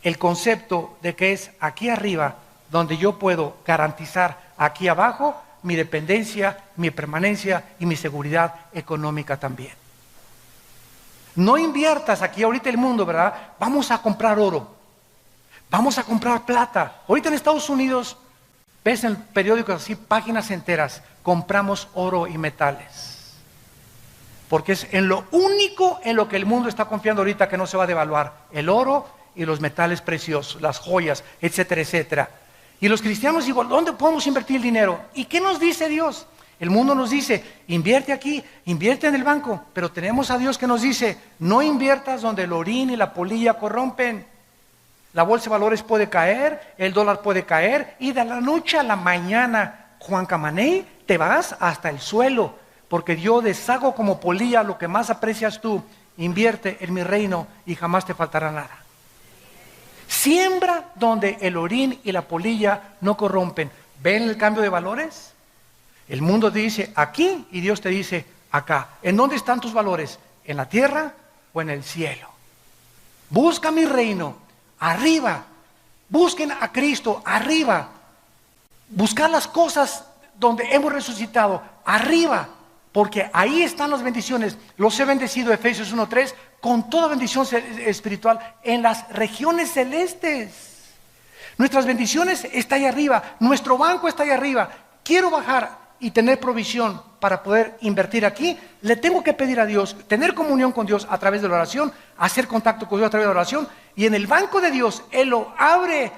el concepto de que es aquí arriba donde yo puedo garantizar aquí abajo mi dependencia, mi permanencia y mi seguridad económica también. No inviertas aquí ahorita el mundo, ¿verdad? Vamos a comprar oro, vamos a comprar plata. Ahorita en Estados Unidos, ves en periódicos así, páginas enteras, compramos oro y metales. Porque es en lo único en lo que el mundo está confiando ahorita que no se va a devaluar, el oro y los metales preciosos, las joyas, etcétera, etcétera. Y los cristianos digo, ¿dónde podemos invertir el dinero? ¿Y qué nos dice Dios? El mundo nos dice, invierte aquí, invierte en el banco. Pero tenemos a Dios que nos dice, no inviertas donde el orín y la polilla corrompen. La bolsa de valores puede caer, el dólar puede caer, y de la noche a la mañana, Juan Camaney, te vas hasta el suelo. Porque yo deshago como polilla lo que más aprecias tú. Invierte en mi reino y jamás te faltará nada. Siembra donde el orín y la polilla no corrompen. ¿Ven el cambio de valores? El mundo te dice aquí y Dios te dice acá. ¿En dónde están tus valores? ¿En la tierra o en el cielo? Busca mi reino, arriba. Busquen a Cristo, arriba. Buscar las cosas donde hemos resucitado, arriba. Porque ahí están las bendiciones. Los he bendecido, Efesios 1:3, con toda bendición espiritual en las regiones celestes. Nuestras bendiciones están ahí arriba. Nuestro banco está ahí arriba. Quiero bajar y tener provisión para poder invertir aquí. Le tengo que pedir a Dios, tener comunión con Dios a través de la oración, hacer contacto con Dios a través de la oración. Y en el banco de Dios, Él lo abre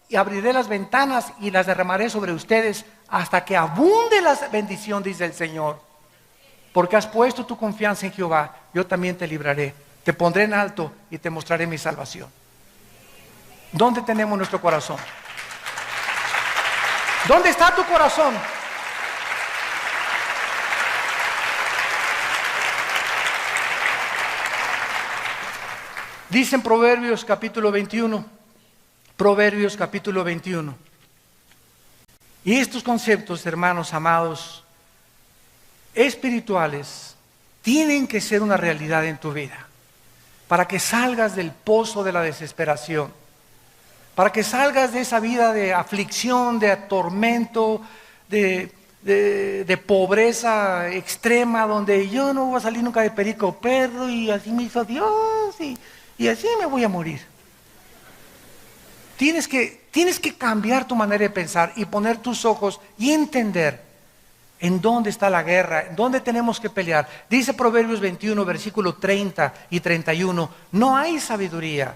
y abriré las ventanas y las derramaré sobre ustedes hasta que abunde la bendición, dice el Señor. Porque has puesto tu confianza en Jehová, yo también te libraré, te pondré en alto y te mostraré mi salvación. ¿Dónde tenemos nuestro corazón? ¿Dónde está tu corazón? Dice en Proverbios capítulo 21, Proverbios capítulo 21. Y estos conceptos, hermanos amados, espirituales, tienen que ser una realidad en tu vida, para que salgas del pozo de la desesperación, para que salgas de esa vida de aflicción, de tormento, de pobreza extrema, donde yo no voy a salir nunca de perico perro y así me hizo Dios y así me voy a morir. Tienes que cambiar tu manera de pensar y poner tus ojos y entender ¿en dónde está la guerra? ¿En dónde tenemos que pelear? Dice Proverbios 21, versículo 30 y 31, no hay sabiduría.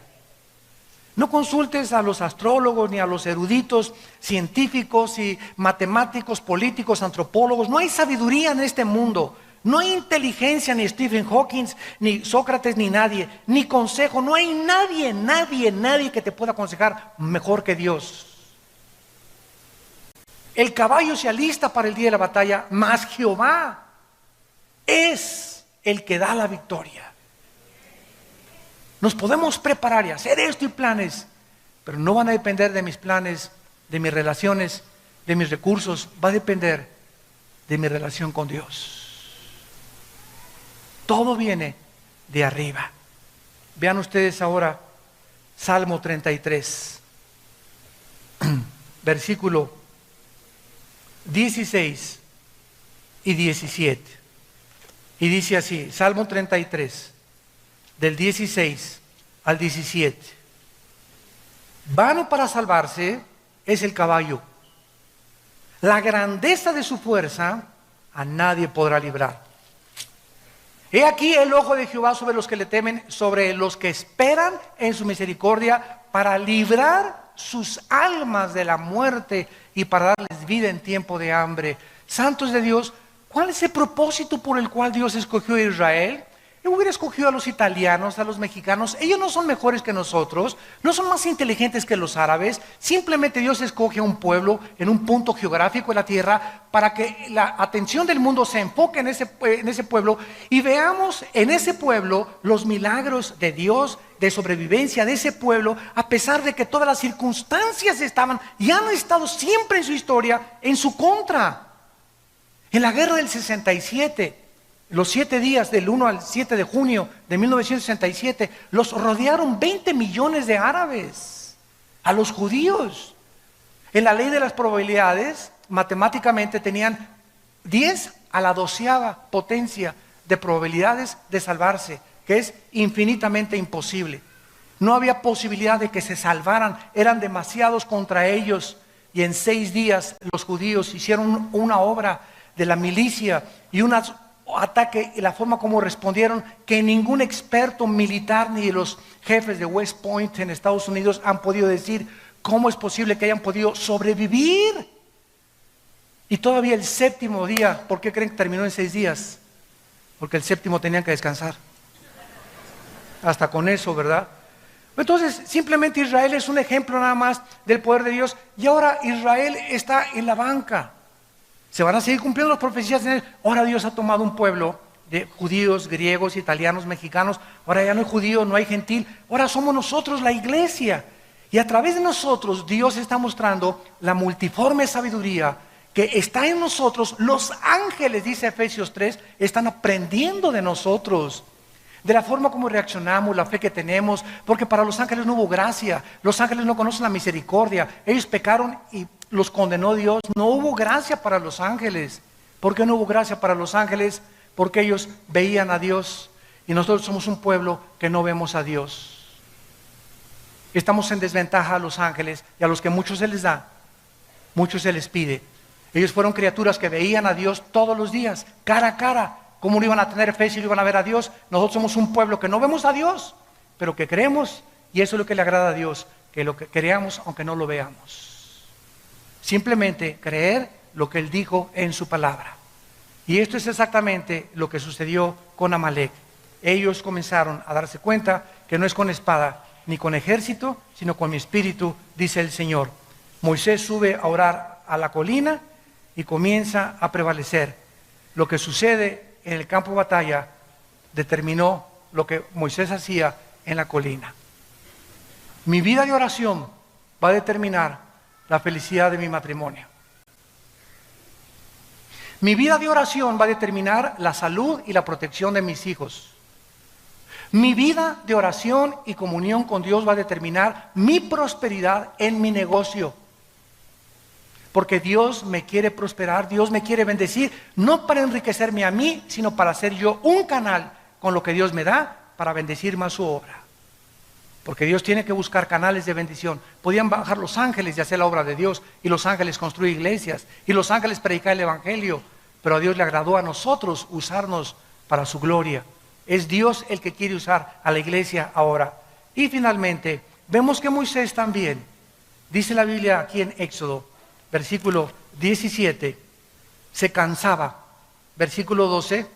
No consultes a los astrólogos ni a los eruditos científicos y matemáticos, políticos, antropólogos. No hay sabiduría en este mundo. No hay inteligencia, ni Stephen Hawking, ni Sócrates, ni nadie. Ni consejo. No hay nadie que te pueda aconsejar mejor que Dios. El caballo se alista para el día de la batalla, mas Jehová es el que da la victoria. Nos podemos preparar y hacer esto y planes, pero no van a depender de mis planes, de mis relaciones, de mis recursos. Va a depender de mi relación con Dios. Todo viene de arriba. Vean ustedes ahora Salmo 33, versículo 16 y 17. Y dice así, Salmo 33, del 16 al 17. Vano para salvarse es el caballo. La grandeza de su fuerza a nadie podrá librar. He aquí el ojo de Jehová sobre los que le temen, sobre los que esperan en su misericordia, para librar sus almas de la muerte y para darles vida en tiempo de hambre. Santos de Dios, ¿cuál es el propósito por el cual Dios escogió a Israel? Él hubiera escogido a los italianos, a los mexicanos. Ellos no son mejores que nosotros, no son más inteligentes que los árabes. Simplemente Dios escoge a un pueblo en un punto geográfico de la tierra para que la atención del mundo se enfoque en ese pueblo y veamos en ese pueblo los milagros de Dios, de sobrevivencia de ese pueblo, a pesar de que todas las circunstancias estaban y han estado siempre en su historia en su contra. En la guerra del 67, los 7 días del 1 al 7 de junio de 1967, los rodearon 20 millones de árabes, a los judíos. En la ley de las probabilidades, matemáticamente tenían 10 a la 12ª potencia de probabilidades de salvarse, que es infinitamente imposible. No había posibilidad de que se salvaran, eran demasiados contra ellos. Y en 6 días los judíos hicieron una obra de la milicia y un ataque, y la forma como respondieron, que ningún experto militar ni los jefes de West Point en Estados Unidos han podido decir cómo es posible que hayan podido sobrevivir. Y todavía el 7º día, ¿por qué creen que terminó en 6 días? Porque el 7º tenían que descansar. Hasta con eso, ¿verdad? Entonces, simplemente Israel es un ejemplo nada más del poder de Dios. Y ahora Israel está en la banca. Se van a seguir cumpliendo las profecías en él. Ahora Dios ha tomado un pueblo de judíos, griegos, italianos, mexicanos. Ahora ya no hay judío, no hay gentil. Ahora somos nosotros la iglesia. Y a través de nosotros Dios está mostrando la multiforme sabiduría que está en nosotros. Los ángeles, dice Efesios 3, están aprendiendo de nosotros, de la forma como reaccionamos, la fe que tenemos, porque para los ángeles no hubo gracia. Los ángeles no conocen la misericordia. Ellos pecaron y los condenó Dios. No hubo gracia para los ángeles. ¿Por qué no hubo gracia para los ángeles? Porque ellos veían a Dios y nosotros somos un pueblo que no vemos a Dios. Estamos en desventaja a los ángeles, y a los que mucho se les da, mucho se les pide. Ellos fueron criaturas que veían a Dios todos los días, cara a cara. ¿Cómo no iban a tener fe si no iban a ver a Dios? Nosotros somos un pueblo que no vemos a Dios, pero que creemos, y eso es lo que le agrada a Dios, que lo que creamos aunque no lo veamos. Simplemente creer lo que Él dijo en su palabra. Y esto es exactamente lo que sucedió con Amalek. Ellos comenzaron a darse cuenta que no es con espada ni con ejército, sino con mi espíritu, dice el Señor. Moisés sube a orar a la colina y comienza a prevalecer. Lo que sucede en el campo de batalla determinó lo que Moisés hacía en la colina. Mi vida de oración va a determinar la felicidad de mi matrimonio. Mi vida de oración va a determinar la salud y la protección de mis hijos. Mi vida de oración y comunión con Dios va a determinar mi prosperidad en mi negocio. Porque Dios me quiere prosperar, Dios me quiere bendecir, no para enriquecerme a mí, sino para ser yo un canal con lo que Dios me da para bendecir más su obra. Porque Dios tiene que buscar canales de bendición. Podían bajar los ángeles y hacer la obra de Dios, y los ángeles construir iglesias, y los ángeles predicar el evangelio, pero a Dios le agradó a nosotros usarnos para su gloria. Es Dios el que quiere usar a la iglesia ahora. Y finalmente, vemos que Moisés también, dice la Biblia aquí en Éxodo, versículo 17, se cansaba. Versículo 12,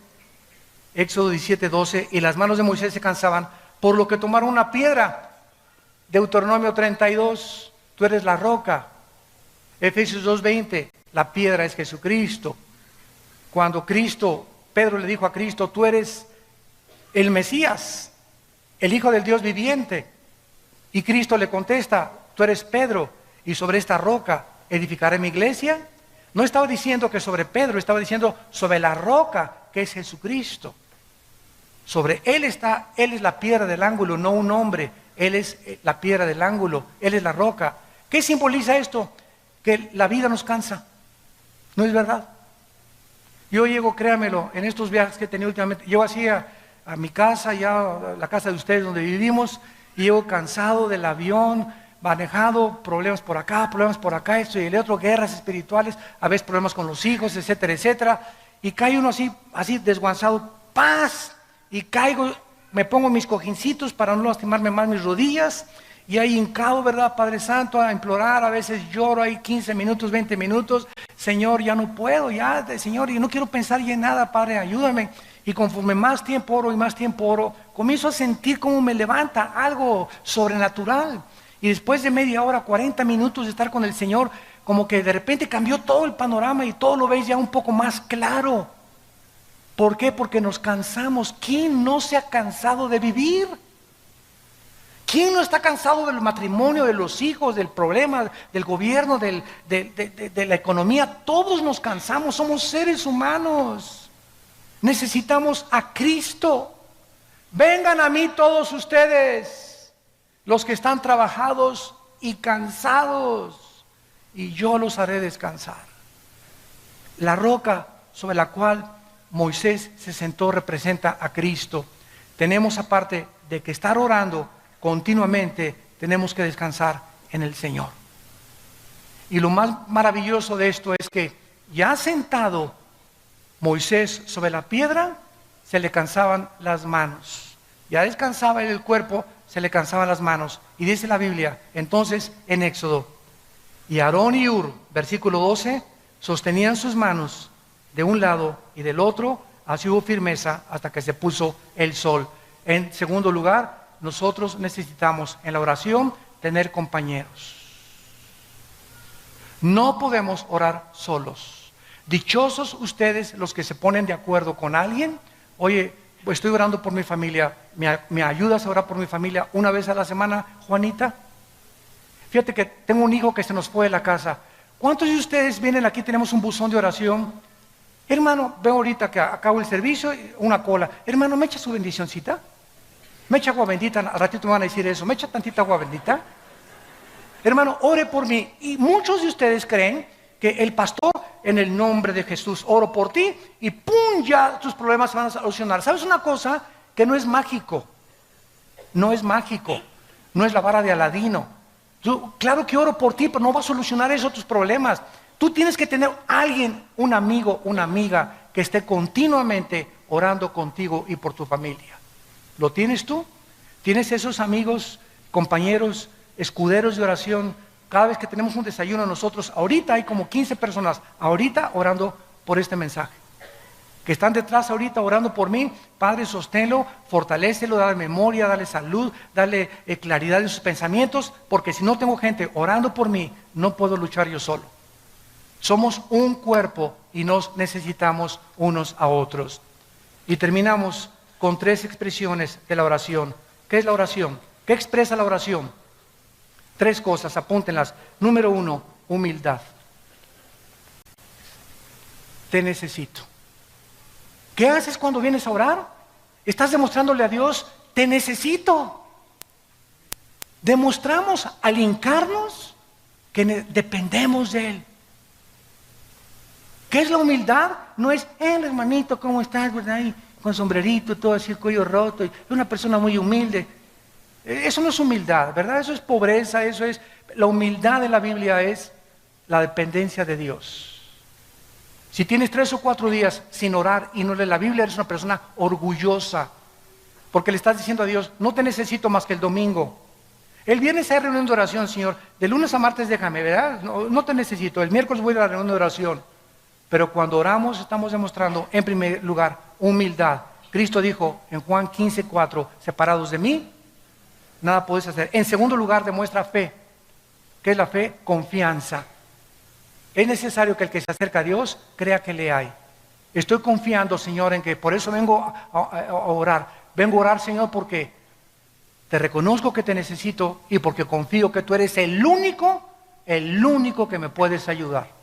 Éxodo 17, 12, y las manos de Moisés se cansaban, por lo que tomaron una piedra. Deuteronomio 32, tú eres la roca. Efesios 2, 20, la piedra es Jesucristo. Cuando Pedro le dijo a Cristo, tú eres el Mesías, el Hijo del Dios viviente. Y Cristo le contesta, tú eres Pedro, y sobre esta roca edificaré mi iglesia. No estaba diciendo que sobre Pedro, estaba diciendo sobre la roca que es Jesucristo. Sobre Él está, Él es la piedra del ángulo, no un hombre. Él es la piedra del ángulo, Él es la roca. ¿Qué simboliza esto? Que la vida nos cansa. ¿No es verdad? Yo llego, créamelo, en estos viajes que he tenido últimamente, llego así a mi casa, ya a la casa de ustedes donde vivimos, y llego cansado del avión, manejado, problemas por acá, esto y el otro, guerras espirituales, a veces problemas con los hijos, etcétera, etcétera, y cae uno así desguanzado, paz, y caigo, me pongo mis cojincitos para no lastimarme más mis rodillas, y ahí hincado, ¿verdad, Padre Santo? A implorar, a veces lloro ahí 15 minutos, 20 minutos, Señor, ya no puedo, Señor, y no quiero pensar ya en nada, Padre, ayúdame. Y conforme más tiempo oro y más tiempo oro, comienzo a sentir cómo me levanta algo sobrenatural. Y después de media hora, 40 minutos de estar con el Señor, como que de repente cambió todo el panorama y todo lo veis ya un poco más claro. ¿Por qué? Porque nos cansamos. ¿Quién no se ha cansado de vivir? ¿Quién no está cansado del matrimonio, de los hijos, del problema, del gobierno, de la economía? Todos nos cansamos, somos seres humanos. Necesitamos a Cristo. Vengan a mí todos ustedes, los que están trabajados y cansados, y yo los haré descansar. La roca sobre la cual Moisés se sentó representa a Cristo. Tenemos, aparte de que estar orando continuamente, tenemos que descansar en el Señor. Y lo más maravilloso de esto es que ya sentado Moisés sobre la piedra, se le cansaban las manos. Ya descansaba el cuerpo, se le cansaban las manos. Y dice la Biblia, entonces en Éxodo, y Aarón y Hur, versículo 12, sostenían sus manos de un lado y del otro, así hubo firmeza hasta que se puso el sol. En segundo lugar, nosotros necesitamos en la oración tener compañeros. No podemos orar solos. Dichosos ustedes los que se ponen de acuerdo con alguien. Oye, estoy orando por mi familia, ¿me ayudas a orar por mi familia una vez a la semana, Juanita? Fíjate que tengo un hijo que se nos fue de la casa. ¿Cuántos de ustedes vienen aquí? Tenemos un buzón de oración. Hermano, veo ahorita que acabo el servicio, una cola. Hermano, ¿me echa su bendicioncita? ¿Me echa agua bendita? Al ratito me van a decir eso. ¿Me echa tantita agua bendita? Hermano, ore por mí. Y muchos de ustedes creen que el pastor, en el nombre de Jesús, oro por ti y ¡pum! Ya tus problemas se van a solucionar. ¿Sabes una cosa? Que no es mágico. No es mágico. No es la vara de Aladino. Claro que oro por ti, pero no va a solucionar eso tus problemas. Tú tienes que tener alguien, un amigo, una amiga, que esté continuamente orando contigo y por tu familia. ¿Lo tienes tú? ¿Tienes esos amigos, compañeros, escuderos de oración? Cada vez que tenemos un desayuno nosotros, ahorita hay como 15 personas, ahorita orando por este mensaje. Que están detrás ahorita orando por mí. Padre, sosténlo, fortalécelo, dale memoria, dale salud, dale claridad en sus pensamientos, porque si no tengo gente orando por mí, no puedo luchar yo solo. Somos un cuerpo y nos necesitamos unos a otros. Y terminamos con 3 expresiones de la oración. ¿Qué es la oración? ¿Qué expresa la oración? 3 cosas, apúntenlas. Número 1, humildad. Te necesito. ¿Qué haces cuando vienes a orar? Estás demostrándole a Dios, te necesito. Demostramos al hincarnos que dependemos de Él. ¿Qué es la humildad? No es, hermanito, ¿cómo estás? ¿Verdad? Y con sombrerito, todo así, el cuello roto. Y una persona muy humilde. Eso no es humildad, ¿verdad? Eso es pobreza, eso es... La humildad de la Biblia es la dependencia de Dios. Si tienes 3 o 4 días sin orar y no leer la Biblia, eres una persona orgullosa. Porque le estás diciendo a Dios, no te necesito más que el domingo. El viernes hay reunión de oración, Señor. De lunes a martes déjame, ¿verdad? No te necesito. El miércoles voy a la reunión de oración. Pero cuando oramos estamos demostrando, en primer lugar, humildad. Cristo dijo en Juan 15:4, separados de mí, nada podéis hacer. En segundo lugar, demuestra fe. ¿Qué es la fe? Confianza. Es necesario que el que se acerca a Dios crea que le hay. Estoy confiando, Señor, en que por eso vengo a orar. Vengo a orar, Señor, porque te reconozco que te necesito y porque confío que tú eres el único que me puedes ayudar.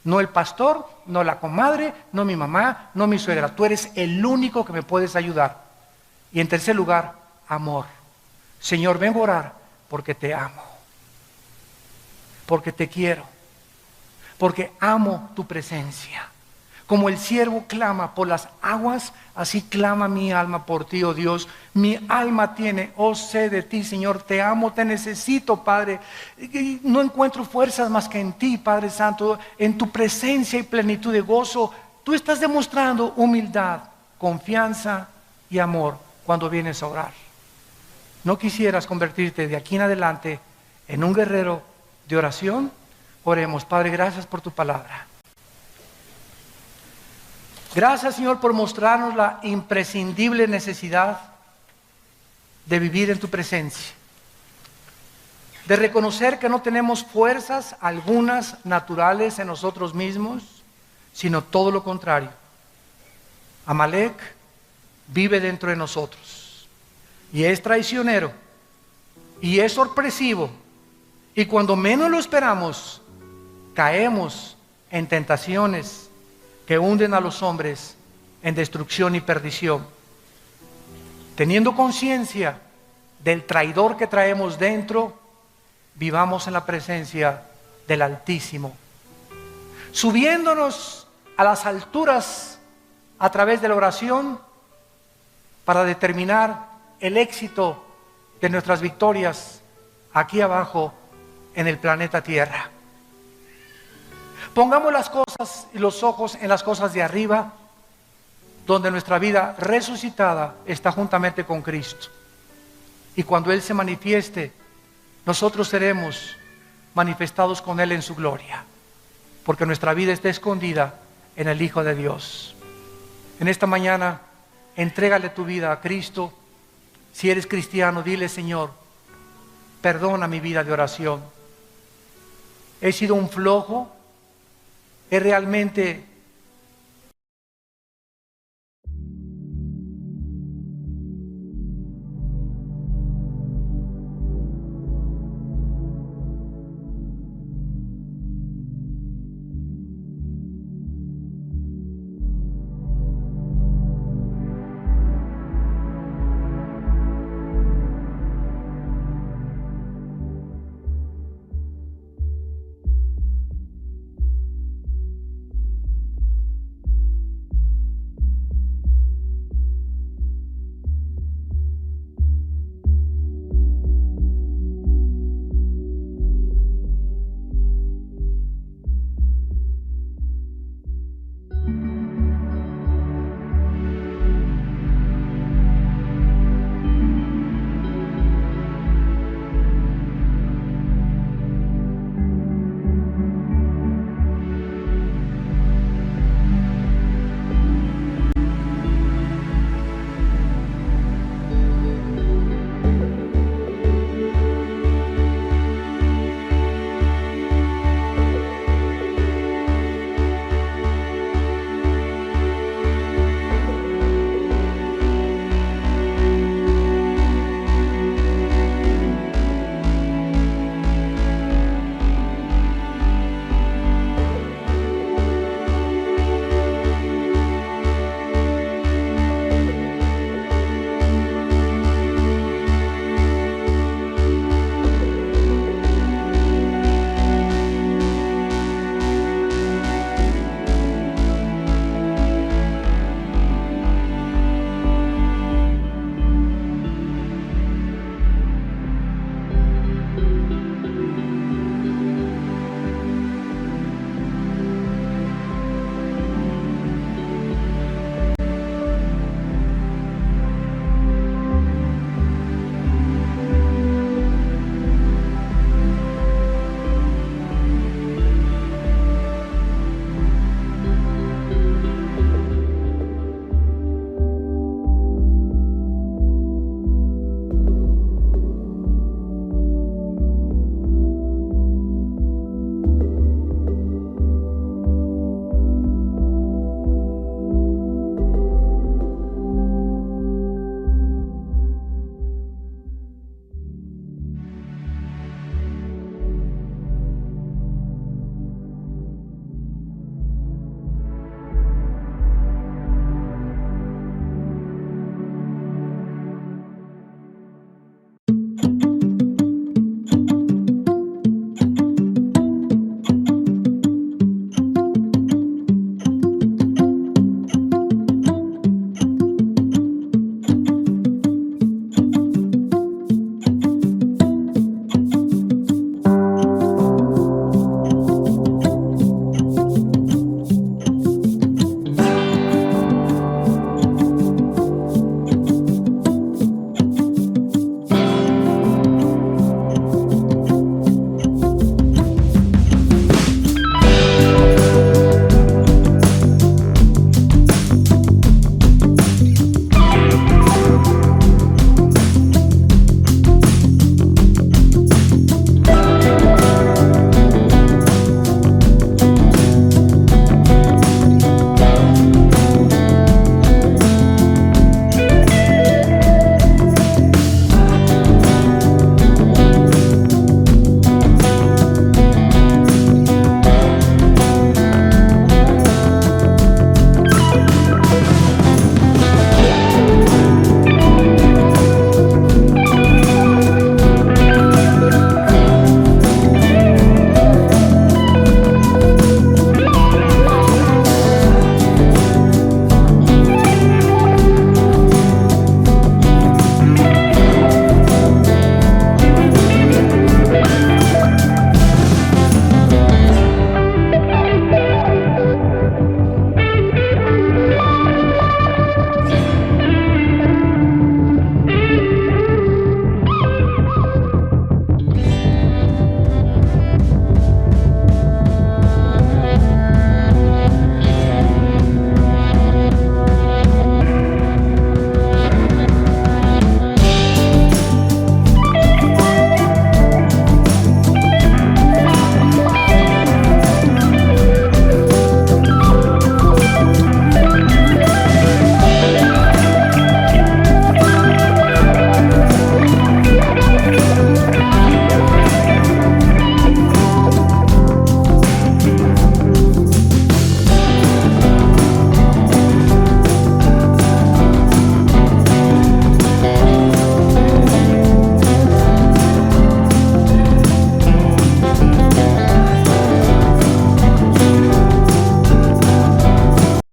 No el pastor, no la comadre, no mi mamá, no mi suegra. Tú eres el único que me puedes ayudar. Y en tercer lugar, amor. Señor, vengo a orar porque te amo. Porque te quiero. Porque amo tu presencia. Como el siervo clama por las aguas, así clama mi alma por ti, oh Dios. Mi alma tiene, oh sed de ti, Señor. Te amo, te necesito, Padre. Y no encuentro fuerzas más que en ti, Padre Santo. En tu presencia y plenitud de gozo. Tú estás demostrando humildad, confianza y amor cuando vienes a orar. ¿No quisieras convertirte de aquí en adelante en un guerrero de oración? Oremos. Padre, gracias por tu palabra. Gracias, Señor, por mostrarnos la imprescindible necesidad de vivir en tu presencia, de reconocer que no tenemos fuerzas algunas naturales en nosotros mismos, sino todo lo contrario. Amalek vive dentro de nosotros y es traicionero y es sorpresivo, y cuando menos lo esperamos caemos en tentaciones que hunden a los hombres en destrucción y perdición. Teniendo conciencia del traidor que traemos dentro, vivamos en la presencia del Altísimo, subiéndonos a las alturas a través de la oración para determinar el éxito de nuestras victorias aquí abajo en el planeta Tierra. Pongamos las cosas y los ojos en las cosas de arriba, donde nuestra vida resucitada está juntamente con Cristo. Y cuando Él se manifieste, nosotros seremos manifestados con Él en su gloria, porque nuestra vida está escondida en el Hijo de Dios. En esta mañana, entrégale tu vida a Cristo. Si eres cristiano, dile: Señor, perdona mi vida de oración. He sido un flojo, he realmente